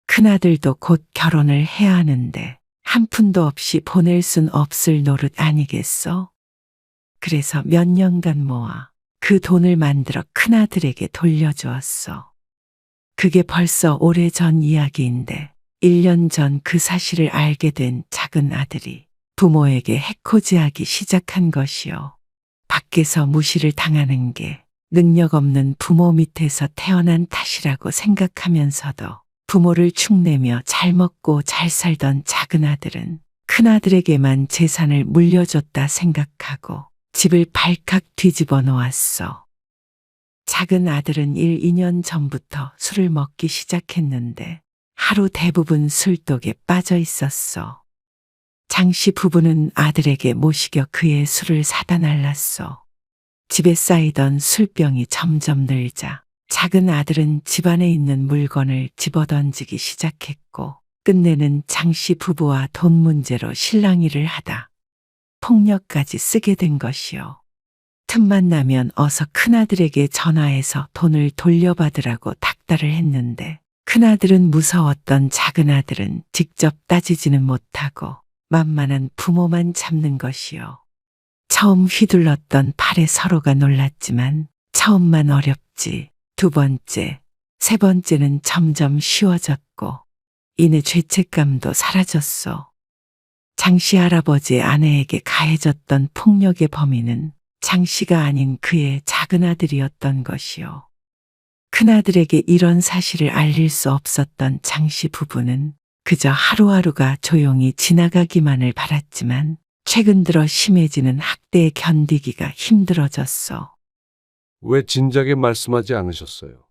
큰아들도 곧 결혼을 해야 하는데 한 푼도 없이 보낼 순 없을 노릇 아니겠어? 그래서 몇 년간 모아 그 돈을 만들어 큰아들에게 돌려주었어. 그게 벌써 오래전 이야기인데 1년 전 그 사실을 알게 된 작은 아들이 부모에게 해코지하기 시작한 것이요. 밖에서 무시를 당하는 게 능력 없는 부모 밑에서 태어난 탓이라고 생각하면서도 부모를 축내며 잘 먹고 잘 살던 작은 아들은 큰아들에게만 재산을 물려줬다 생각하고 집을 발칵 뒤집어 놓았어. 작은 아들은 2년 전부터 술을 먹기 시작했는데 하루 대부분 술독에 빠져 있었어. 장씨 부부는 아들에게 모시겨 그의 술을 사다 날랐어. 집에 쌓이던 술병이 점점 늘자 작은 아들은 집안에 있는 물건을 집어던지기 시작했고 끝내는 장씨 부부와 돈 문제로 실랑이를 하다 폭력까지 쓰게 된 것이요. 틈만 나면 어서 큰아들에게 전화해서 돈을 돌려받으라고 닥달을 했는데 큰아들은 무서웠던 작은 아들은 직접 따지지는 못하고 만만한 부모만 잡는 것이요. 처음 휘둘렀던 팔에 서로가 놀랐지만 처음만 어렵지 두 번째, 세 번째는 점점 쉬워졌고 이내 죄책감도 사라졌어. 장씨 할아버지의 아내에게 가해졌던 폭력의 범인은 장씨가 아닌 그의 작은 아들이었던 것이요. 큰아들에게 이런 사실을 알릴 수 없었던 장씨 부부는 그저 하루하루가 조용히 지나가기만을 바랐지만 최근 들어 심해지는 학대에 견디기가 힘들어졌어. 왜 진작에 말씀하지 않으셨어요?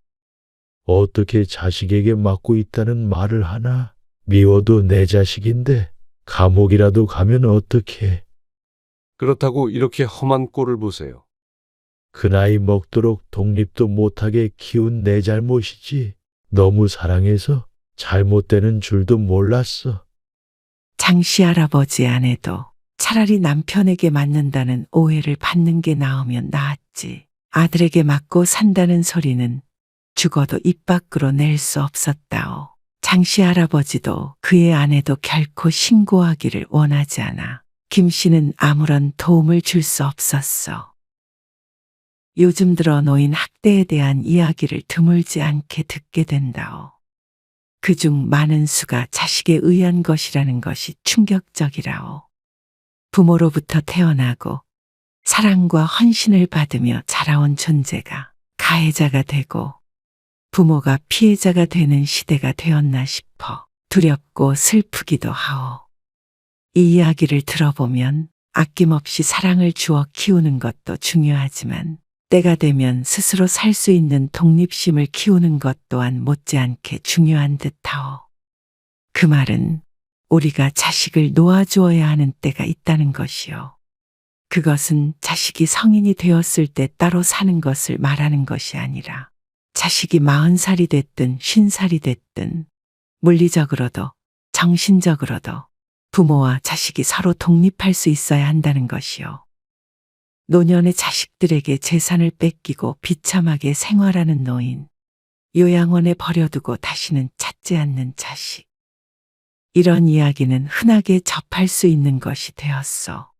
어떻게 자식에게 맞고 있다는 말을 하나? 미워도 내 자식인데 감옥이라도 가면 어떡해. 그렇다고 이렇게 험한 꼴을 보세요. 그 나이 먹도록 독립도 못하게 키운 내 잘못이지. 너무 사랑해서 잘못되는 줄도 몰랐어. 장씨 할아버지 아내도 차라리 남편에게 맞는다는 오해를 받는 게 나으면 나았지. 아들에게 맞고 산다는 소리는 죽어도 입 밖으로 낼 수 없었다오. 장씨 할아버지도 그의 아내도 결코 신고하기를 원하지 않아 김 씨는 아무런 도움을 줄 수 없었어. 요즘 들어 노인 학대에 대한 이야기를 드물지 않게 듣게 된다오. 그중 많은 수가 자식에 의한 것이라는 것이 충격적이라오. 부모로부터 태어나고 사랑과 헌신을 받으며 자라온 존재가 가해자가 되고 부모가 피해자가 되는 시대가 되었나 싶어 두렵고 슬프기도 하오. 이 이야기를 들어보면 아낌없이 사랑을 주어 키우는 것도 중요하지만 때가 되면 스스로 살 수 있는 독립심을 키우는 것 또한 못지않게 중요한 듯하오. 그 말은 우리가 자식을 놓아주어야 하는 때가 있다는 것이요. 그것은 자식이 성인이 되었을 때 따로 사는 것을 말하는 것이 아니라 자식이 40살이 됐든 50살이 됐든 물리적으로도 정신적으로도 부모와 자식이 서로 독립할 수 있어야 한다는 것이요. 노년의 자식들에게 재산을 뺏기고 비참하게 생활하는 노인, 요양원에 버려두고 다시는 찾지 않는 자식. 이런 이야기는 흔하게 접할 수 있는 것이 되었어.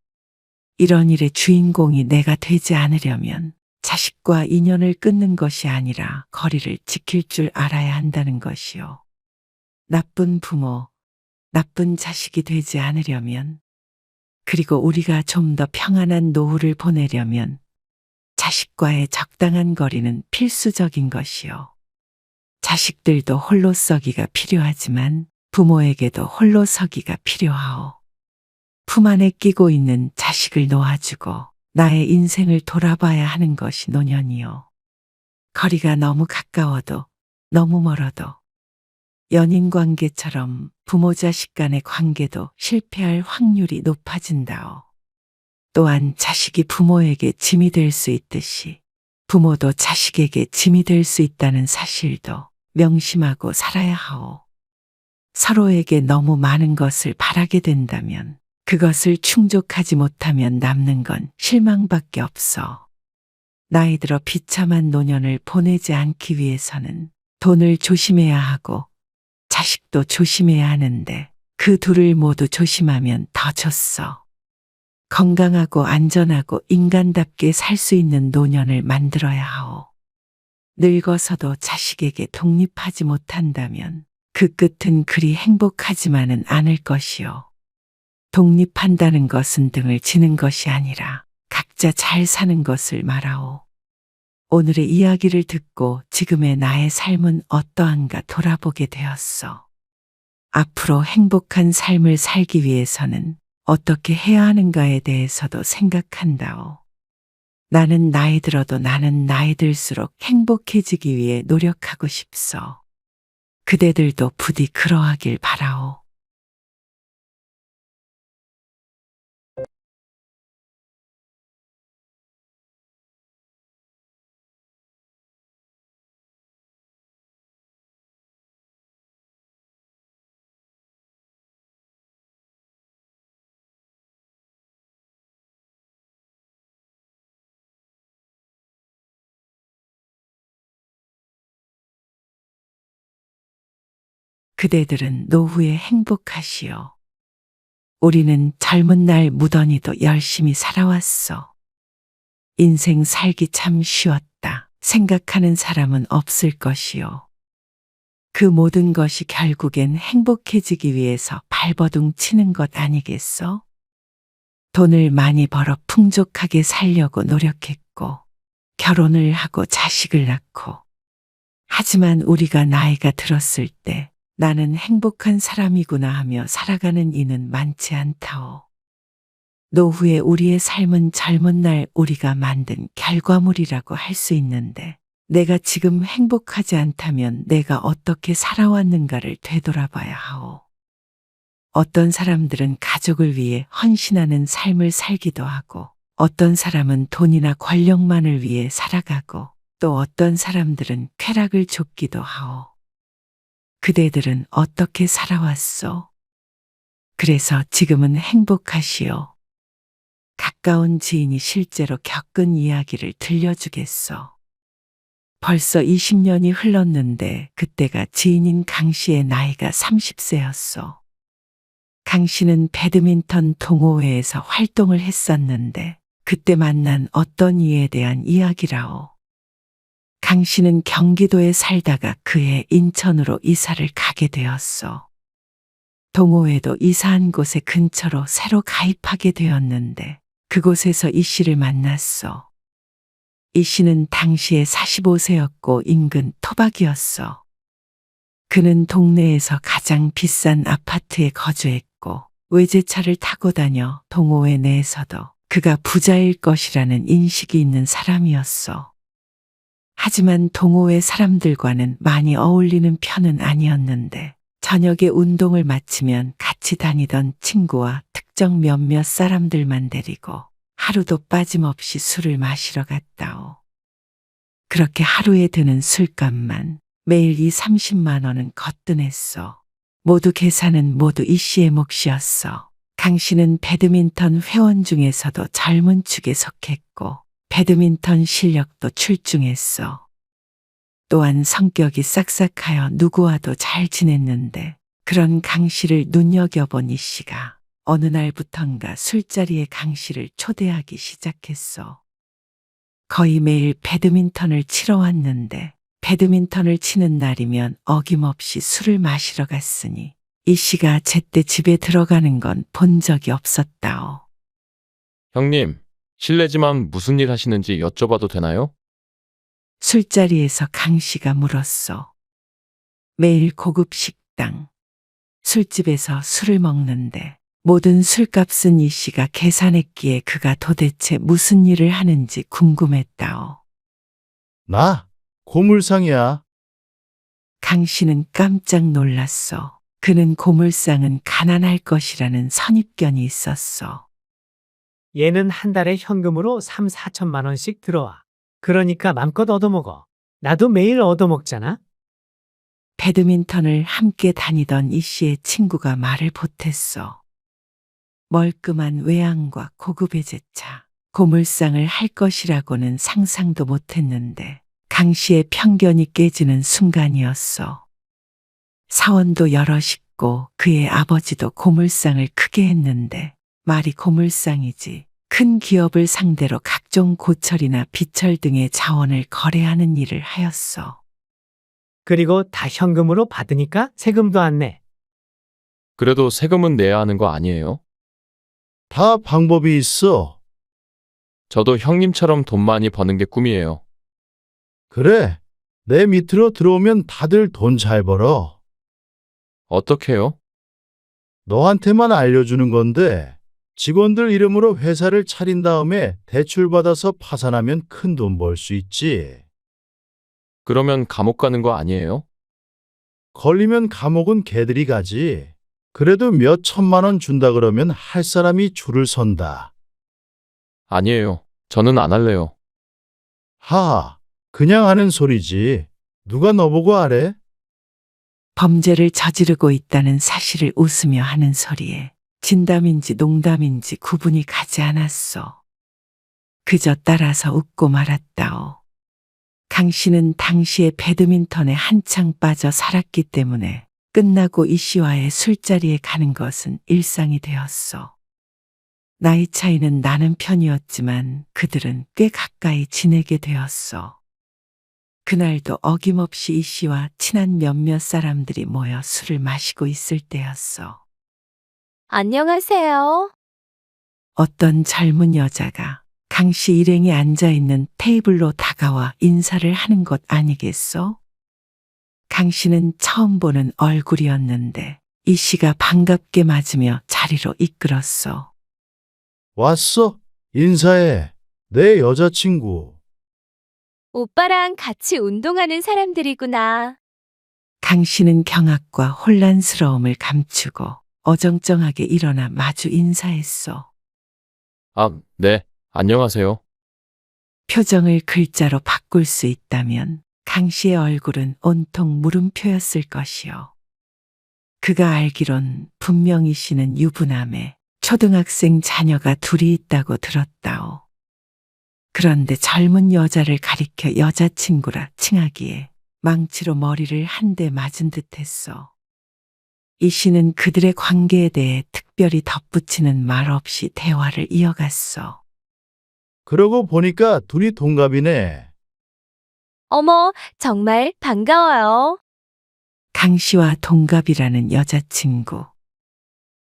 이런 일의 주인공이 내가 되지 않으려면 자식과 인연을 끊는 것이 아니라 거리를 지킬 줄 알아야 한다는 것이요. 나쁜 부모, 나쁜 자식이 되지 않으려면 그리고 우리가 좀 더 평안한 노후를 보내려면 자식과의 적당한 거리는 필수적인 것이요. 자식들도 홀로 서기가 필요하지만 부모에게도 홀로 서기가 필요하오. 품 안에 끼고 있는 자식을 놓아주고 나의 인생을 돌아봐야 하는 것이 노년이요. 거리가 너무 가까워도 너무 멀어도 연인 관계처럼 부모 자식 간의 관계도 실패할 확률이 높아진다오. 또한 자식이 부모에게 짐이 될 수 있듯이 부모도 자식에게 짐이 될 수 있다는 사실도 명심하고 살아야 하오. 서로에게 너무 많은 것을 바라게 된다면 그것을 충족하지 못하면 남는 건 실망밖에 없어. 나이 들어 비참한 노년을 보내지 않기 위해서는 돈을 조심해야 하고 자식도 조심해야 하는데 그 둘을 모두 조심하면 더 좋소. 건강하고 안전하고 인간답게 살 수 있는 노년을 만들어야 하오. 늙어서도 자식에게 독립하지 못한다면 그 끝은 그리 행복하지만은 않을 것이요. 독립한다는 것은 등을 지는 것이 아니라 각자 잘 사는 것을 말하오. 오늘의 이야기를 듣고 지금의 나의 삶은 어떠한가 돌아보게 되었어. 앞으로 행복한 삶을 살기 위해서는 어떻게 해야 하는가에 대해서도 생각한다오. 나는 나이 들어도 나는 나이 들수록 행복해지기 위해 노력하고 싶소. 그대들도 부디 그러하길 바라오. 그대들은 노후에 행복하시오. 우리는 젊은 날 무던히도 열심히 살아왔어. 인생 살기 참 쉬웠다 생각하는 사람은 없을 것이요. 그 모든 것이 결국엔 행복해지기 위해서 발버둥 치는 것 아니겠어? 돈을 많이 벌어 풍족하게 살려고 노력했고, 결혼을 하고 자식을 낳고, 하지만 우리가 나이가 들었을 때 나는 행복한 사람이구나 하며 살아가는 이는 많지 않다오. 노후에 우리의 삶은 젊은 날 우리가 만든 결과물이라고 할 수 있는데 내가 지금 행복하지 않다면 내가 어떻게 살아왔는가를 되돌아봐야 하오. 어떤 사람들은 가족을 위해 헌신하는 삶을 살기도 하고 어떤 사람은 돈이나 권력만을 위해 살아가고 또 어떤 사람들은 쾌락을 쫓기도 하오. 그대들은 어떻게 살아왔소? 그래서 지금은 행복하시오. 가까운 지인이 실제로 겪은 이야기를 들려주겠소. 벌써 20년이 흘렀는데 그때가 지인인 강 씨의 나이가 30세였소. 강 씨는 배드민턴 동호회에서 활동을 했었는데 그때 만난 어떤 이에 대한 이야기라오. 강 씨는 경기도에 살다가 그해 인천으로 이사를 가게 되었소. 동호회도 이사한 곳의 근처로 새로 가입하게 되었는데 그곳에서 이 씨를 만났소. 이 씨는 당시에 45세였고 인근 토박이었어. 그는 동네에서 가장 비싼 아파트에 거주했고 외제차를 타고 다녀 동호회 내에서도 그가 부자일 것이라는 인식이 있는 사람이었어. 하지만 동호회 사람들과는 많이 어울리는 편은 아니었는데 저녁에 운동을 마치면 같이 다니던 친구와 특정 몇몇 사람들만 데리고 하루도 빠짐없이 술을 마시러 갔다오. 그렇게 하루에 드는 술값만 매일 30만 원은 거뜬했어. 모두 계산은 모두 이 씨의 몫이었어. 강 씨는 배드민턴 회원 중에서도 젊은 축에 속했고 배드민턴 실력도 출중했어. 또한 성격이 싹싹하여 누구와도 잘 지냈는데 그런 강 씨를 눈여겨본 이 씨가 어느 날부턴가 술자리에 강 씨를 초대하기 시작했어. 거의 매일 배드민턴을 치러 왔는데 배드민턴을 치는 날이면 어김없이 술을 마시러 갔으니 이 씨가 제때 집에 들어가는 건 본 적이 없었다오. 형님, 실례지만 무슨 일 하시는지 여쭤봐도 되나요? 술자리에서 강 씨가 물었어. 매일 고급 식당, 술집에서 술을 먹는데 모든 술값은 이 씨가 계산했기에 그가 도대체 무슨 일을 하는지 궁금했다오. 나 고물상이야. 강 씨는 깜짝 놀랐어. 그는 고물상은 가난할 것이라는 선입견이 있었어. 얘는 한 달에 현금으로 3, 4천만 원씩 들어와. 그러니까 맘껏 얻어먹어. 나도 매일 얻어먹잖아. 배드민턴을 함께 다니던 이 씨의 친구가 말을 보탰어. 멀끔한 외양과 고급 외제차, 고물상을 할 것이라고는 상상도 못했는데 강 씨의 편견이 깨지는 순간이었어. 사원도 여럿있고 그의 아버지도 고물상을 크게 했는데 말이 고물상이지 큰 기업을 상대로 각종 고철이나 비철 등의 자원을 거래하는 일을 하였어. 그리고 다 현금으로 받으니까 세금도 안 내. 그래도 세금은 내야 하는 거 아니에요? 다 방법이 있어. 저도 형님처럼 돈 많이 버는 게 꿈이에요. 그래, 내 밑으로 들어오면 다들 돈 잘 벌어. 어떻게요? 너한테만 알려주는 건데 직원들 이름으로 회사를 차린 다음에 대출받아서 파산하면 큰 돈 벌 수 있지. 그러면 감옥 가는 거 아니에요? 걸리면 감옥은 걔들이 가지. 그래도 몇 천만 원 준다 그러면 할 사람이 줄을 선다. 아니에요. 저는 안 할래요. 하하, 그냥 하는 소리지. 누가 너보고 하래? 범죄를 저지르고 있다는 사실을 웃으며 하는 소리에 진담인지 농담인지 구분이 가지 않았어. 그저 따라서 웃고 말았다오. 강 씨는 당시에 배드민턴에 한창 빠져 살았기 때문에 끝나고 이 씨와의 술자리에 가는 것은 일상이 되었어. 나이 차이는 나는 편이었지만 그들은 꽤 가까이 지내게 되었어. 그날도 어김없이 이 씨와 친한 몇몇 사람들이 모여 술을 마시고 있을 때였어. 안녕하세요. 어떤 젊은 여자가 강 씨 일행이 앉아있는 테이블로 다가와 인사를 하는 것 아니겠어? 강 씨는 처음 보는 얼굴이었는데 이 씨가 반갑게 맞으며 자리로 이끌었어. 왔어? 인사해. 내 여자친구. 오빠랑 같이 운동하는 사람들이구나. 강 씨는 경악과 혼란스러움을 감추고 어정쩡하게 일어나 마주 인사했어. 아, 네. 안녕하세요. 표정을 글자로 바꿀 수 있다면 강 씨의 얼굴은 온통 물음표였을 것이요. 그가 알기론 분명히 씨는 유부남에 초등학생 자녀가 둘이 있다고 들었다오. 그런데 젊은 여자를 가리켜 여자친구라 칭하기에 망치로 머리를 한 대 맞은 듯했어. 이 씨는 그들의 관계에 대해 특별히 덧붙이는 말 없이 대화를 이어갔어. 그러고 보니까 둘이 동갑이네. 어머, 정말 반가워요. 강 씨와 동갑이라는 여자친구.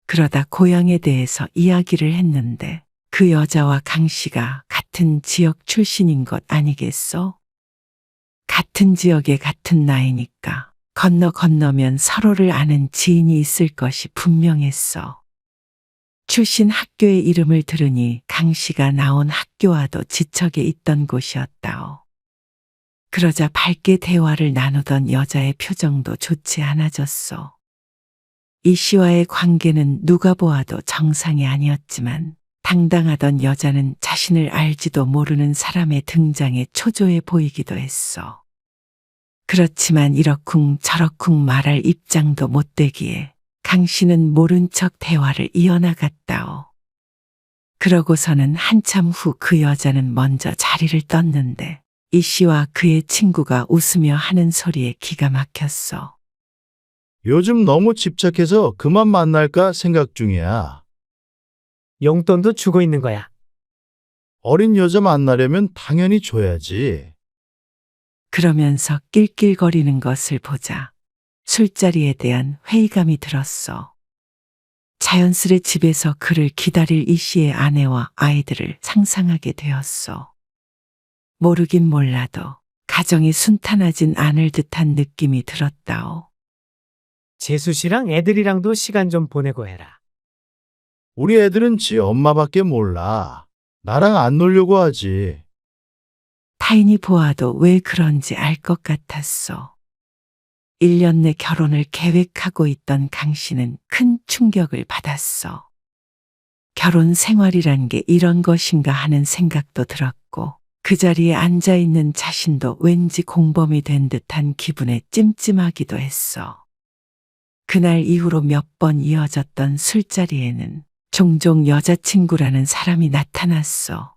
그러다 고향에 대해서 이야기를 했는데 그 여자와 강 씨가 같은 지역 출신인 것 아니겠어? 같은 지역에 같은 나이니까 건너면 서로를 아는 지인이 있을 것이 분명했어. 출신 학교의 이름을 들으니 강 씨가 나온 학교와도 지척에 있던 곳이었다오. 그러자 밝게 대화를 나누던 여자의 표정도 좋지 않아졌어. 이 씨와의 관계는 누가 보아도 정상이 아니었지만 당당하던 여자는 자신을 알지도 모르는 사람의 등장에 초조해 보이기도 했어. 그렇지만 이러쿵 저러쿵 말할 입장도 못 되기에 강 씨는 모른 척 대화를 이어나갔다오. 그러고서는 한참 후 그 여자는 먼저 자리를 떴는데 이 씨와 그의 친구가 웃으며 하는 소리에 기가 막혔어. 요즘 너무 집착해서 그만 만날까 생각 중이야. 용돈도 주고 있는 거야. 어린 여자 만나려면 당연히 줘야지. 그러면서 낄낄거리는 것을 보자 술자리에 대한 회의감이 들었어. 자연스레 집에서 그를 기다릴 이 씨의 아내와 아이들을 상상하게 되었어. 모르긴 몰라도 가정이 순탄하진 않을 듯한 느낌이 들었다오. 재수 씨랑 애들이랑도 시간 좀 보내고 해라. 우리 애들은 지 엄마밖에 몰라. 나랑 안 놀려고 하지. 타인이 보아도 왜 그런지 알 것 같았어. 1년 내 결혼을 계획하고 있던 강 씨는 큰 충격을 받았어. 결혼 생활이란 게 이런 것인가 하는 생각도 들었고 그 자리에 앉아있는 자신도 왠지 공범이 된 듯한 기분에 찜찜하기도 했어. 그날 이후로 몇 번 이어졌던 술자리에는 종종 여자친구라는 사람이 나타났어.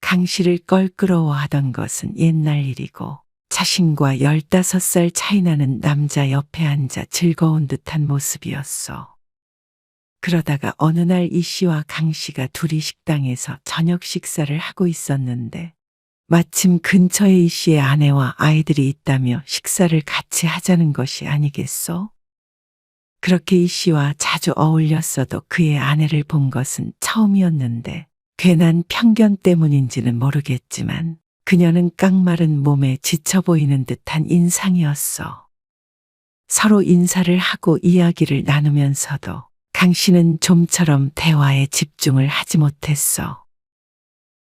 강 씨를 껄끄러워하던 것은 옛날 일이고 자신과 15살 차이 나는 남자 옆에 앉아 즐거운 듯한 모습이었어. 그러다가 어느 날 이 씨와 강 씨가 둘이 식당에서 저녁 식사를 하고 있었는데 마침 근처에 이 씨의 아내와 아이들이 있다며 식사를 같이 하자는 것이 아니겠어? 그렇게 이 씨와 자주 어울렸어도 그의 아내를 본 것은 처음이었는데 괜한 편견 때문인지는 모르겠지만 그녀는 깡마른 몸에 지쳐 보이는 듯한 인상이었어. 서로 인사를 하고 이야기를 나누면서도 강 씨는 좀처럼 대화에 집중을 하지 못했어.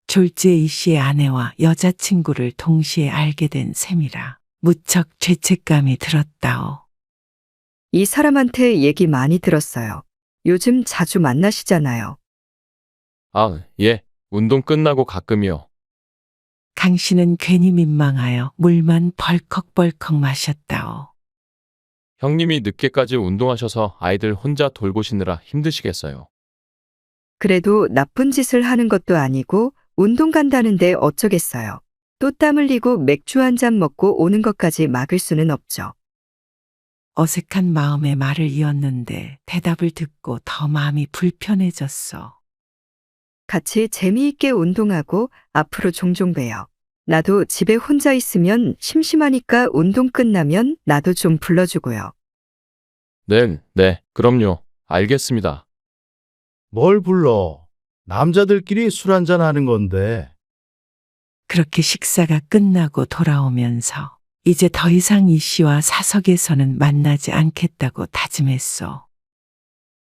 졸지에 이 씨의 아내와 여자친구를 동시에 알게 된 셈이라 무척 죄책감이 들었다오. 이 사람한테 얘기 많이 들었어요. 요즘 자주 만나시잖아요. 아, 예. 운동 끝나고 가끔이요. 강 씨는 괜히 민망하여 물만 벌컥벌컥 마셨다오. 형님이 늦게까지 운동하셔서 아이들 혼자 돌보시느라 힘드시겠어요. 그래도 나쁜 짓을 하는 것도 아니고 운동 간다는데 어쩌겠어요. 또 땀 흘리고 맥주 한 잔 먹고 오는 것까지 막을 수는 없죠. 어색한 마음에 말을 이었는데 대답을 듣고 더 마음이 불편해졌어. 같이 재미있게 운동하고 앞으로 종종 봬요. 나도 집에 혼자 있으면 심심하니까 운동 끝나면 나도 좀 불러주고요. 네, 그럼요. 알겠습니다. 뭘 불러? 남자들끼리 술 한잔 하는 건데. 그렇게 식사가 끝나고 돌아오면서 이제 더 이상 이 씨와 사석에서는 만나지 않겠다고 다짐했소.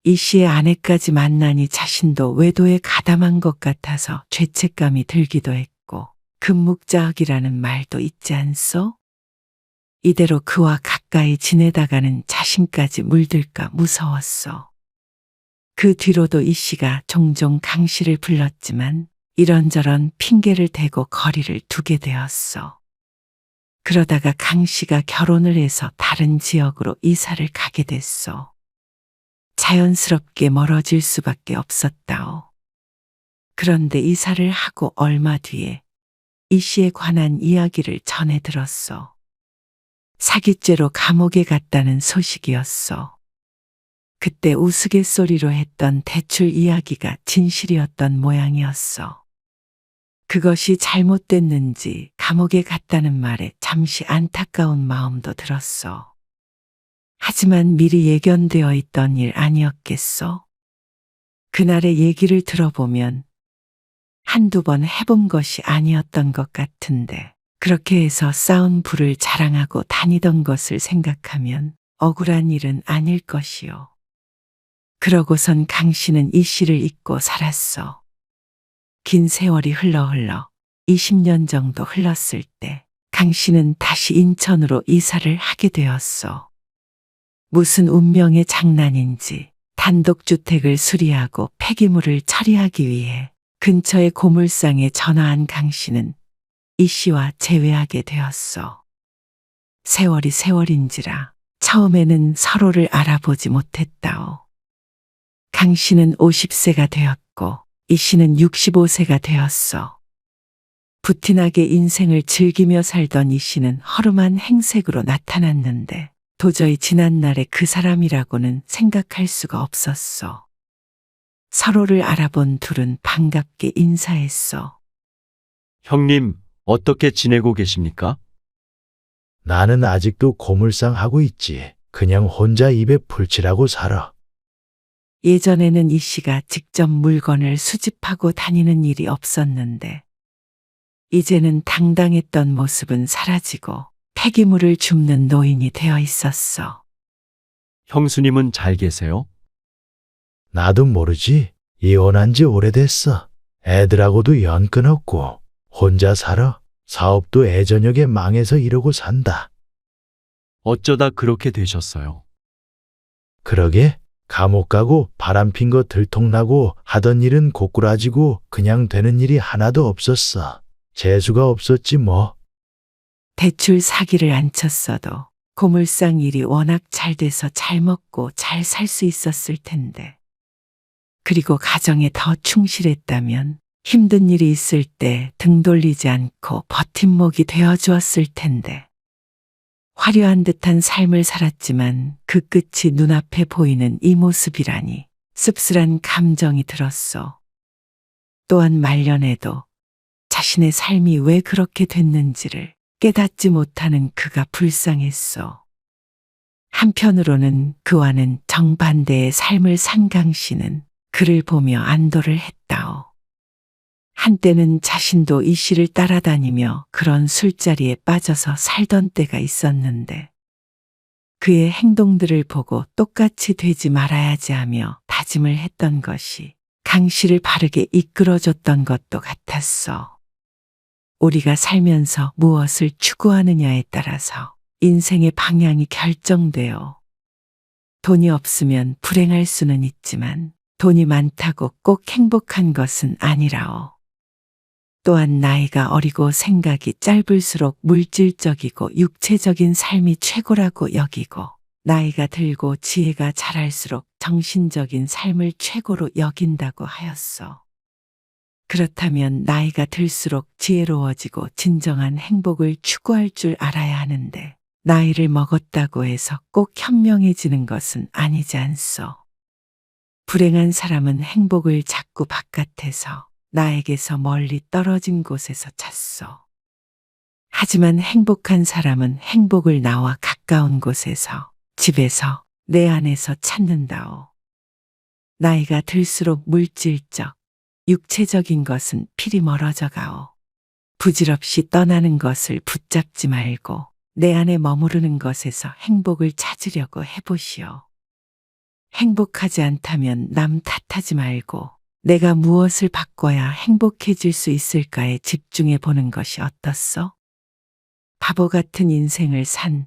이 씨의 아내까지 만나니 자신도 외도에 가담한 것 같아서 죄책감이 들기도 했고 금묵자학이라는 말도 있지 않소? 이대로 그와 가까이 지내다가는 자신까지 물들까 무서웠소. 그 뒤로도 이 씨가 종종 강 씨를 불렀지만 이런저런 핑계를 대고 거리를 두게 되었소. 그러다가 강 씨가 결혼을 해서 다른 지역으로 이사를 가게 됐소. 자연스럽게 멀어질 수밖에 없었다오. 그런데 이사를 하고 얼마 뒤에 이 씨에 관한 이야기를 전해 들었소. 사기죄로 감옥에 갔다는 소식이었소. 그때 우스갯소리로 했던 대출 이야기가 진실이었던 모양이었소. 그것이 잘못됐는지 감옥에 갔다는 말에 잠시 안타까운 마음도 들었소. 하지만 미리 예견되어 있던 일 아니었겠소? 그날의 얘기를 들어보면 한두 번 해본 것이 아니었던 것 같은데 그렇게 해서 쌓은 부를 자랑하고 다니던 것을 생각하면 억울한 일은 아닐 것이요. 그러고선 강 씨는 이 씨를 잊고 살았소. 긴 세월이 흘러 20년 정도 흘렀을 때 강 씨는 다시 인천으로 이사를 하게 되었소. 무슨 운명의 장난인지 단독주택을 수리하고 폐기물을 처리하기 위해 근처의 고물상에 전화한 강 씨는 이 씨와 재회하게 되었소. 세월이 세월인지라 처음에는 서로를 알아보지 못했다오. 강 씨는 50세가 되었고 이 씨는 65세가 되었소. 부티나게 인생을 즐기며 살던 이 씨는 허름한 행색으로 나타났는데 도저히 지난날의 그 사람이라고는 생각할 수가 없었소. 서로를 알아본 둘은 반갑게 인사했소. 형님, 어떻게 지내고 계십니까? 나는 아직도 고물상 하고 있지. 그냥 혼자 입에 풀칠하고 살아. 예전에는 이 씨가 직접 물건을 수집하고 다니는 일이 없었는데 이제는 당당했던 모습은 사라지고 폐기물을 줍는 노인이 되어 있었어. 형수님은 잘 계세요? 나도 모르지. 이혼한 지 오래됐어. 애들하고도 연 끊었고 혼자 살아. 사업도 애저녁에 망해서 이러고 산다. 어쩌다 그렇게 되셨어요? 그러게 감옥 가고 바람핀 거 들통나고 하던 일은 고꾸라지고 그냥 되는 일이 하나도 없었어. 재수가 없었지 뭐. 대출 사기를 안 쳤어도 고물상 일이 워낙 잘 돼서 잘 먹고 잘 살 수 있었을 텐데. 그리고 가정에 더 충실했다면 힘든 일이 있을 때 등 돌리지 않고 버팀목이 되어 주었을 텐데. 화려한 듯한 삶을 살았지만 그 끝이 눈앞에 보이는 이 모습이라니 씁쓸한 감정이 들었소. 또한 말년에도 자신의 삶이 왜 그렇게 됐는지를 깨닫지 못하는 그가 불쌍했소. 한편으로는 그와는 정반대의 삶을 산 강 씨는 그를 보며 안도를 했다오. 한때는 자신도 이 씨를 따라다니며 그런 술자리에 빠져서 살던 때가 있었는데 그의 행동들을 보고 똑같이 되지 말아야지 하며 다짐을 했던 것이 강 씨를 바르게 이끌어줬던 것도 같았어. 우리가 살면서 무엇을 추구하느냐에 따라서 인생의 방향이 결정돼요. 돈이 없으면 불행할 수는 있지만 돈이 많다고 꼭 행복한 것은 아니라오. 또한 나이가 어리고 생각이 짧을수록 물질적이고 육체적인 삶이 최고라고 여기고 나이가 들고 지혜가 자랄수록 정신적인 삶을 최고로 여긴다고 하였어. 그렇다면 나이가 들수록 지혜로워지고 진정한 행복을 추구할 줄 알아야 하는데 나이를 먹었다고 해서 꼭 현명해지는 것은 아니지 않소. 불행한 사람은 행복을 자꾸 바깥에서 나에게서 멀리 떨어진 곳에서 찾소. 하지만 행복한 사람은 행복을 나와 가까운 곳에서, 집에서, 내 안에서 찾는다오. 나이가 들수록 물질적, 육체적인 것은 필히 멀어져 가오. 부질없이 떠나는 것을 붙잡지 말고 내 안에 머무르는 것에서 행복을 찾으려고 해보시오. 행복하지 않다면 남 탓하지 말고 내가 무엇을 바꿔야 행복해질 수 있을까에 집중해 보는 것이 어떻소? 바보 같은 인생을 산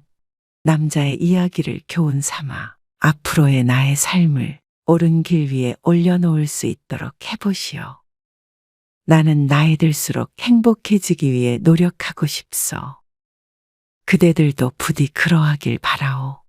남자의 이야기를 교훈 삼아 앞으로의 나의 삶을 옳은 길 위에 올려놓을 수 있도록 해보시오. 나는 나이 들수록 행복해지기 위해 노력하고 싶소. 그대들도 부디 그러하길 바라오.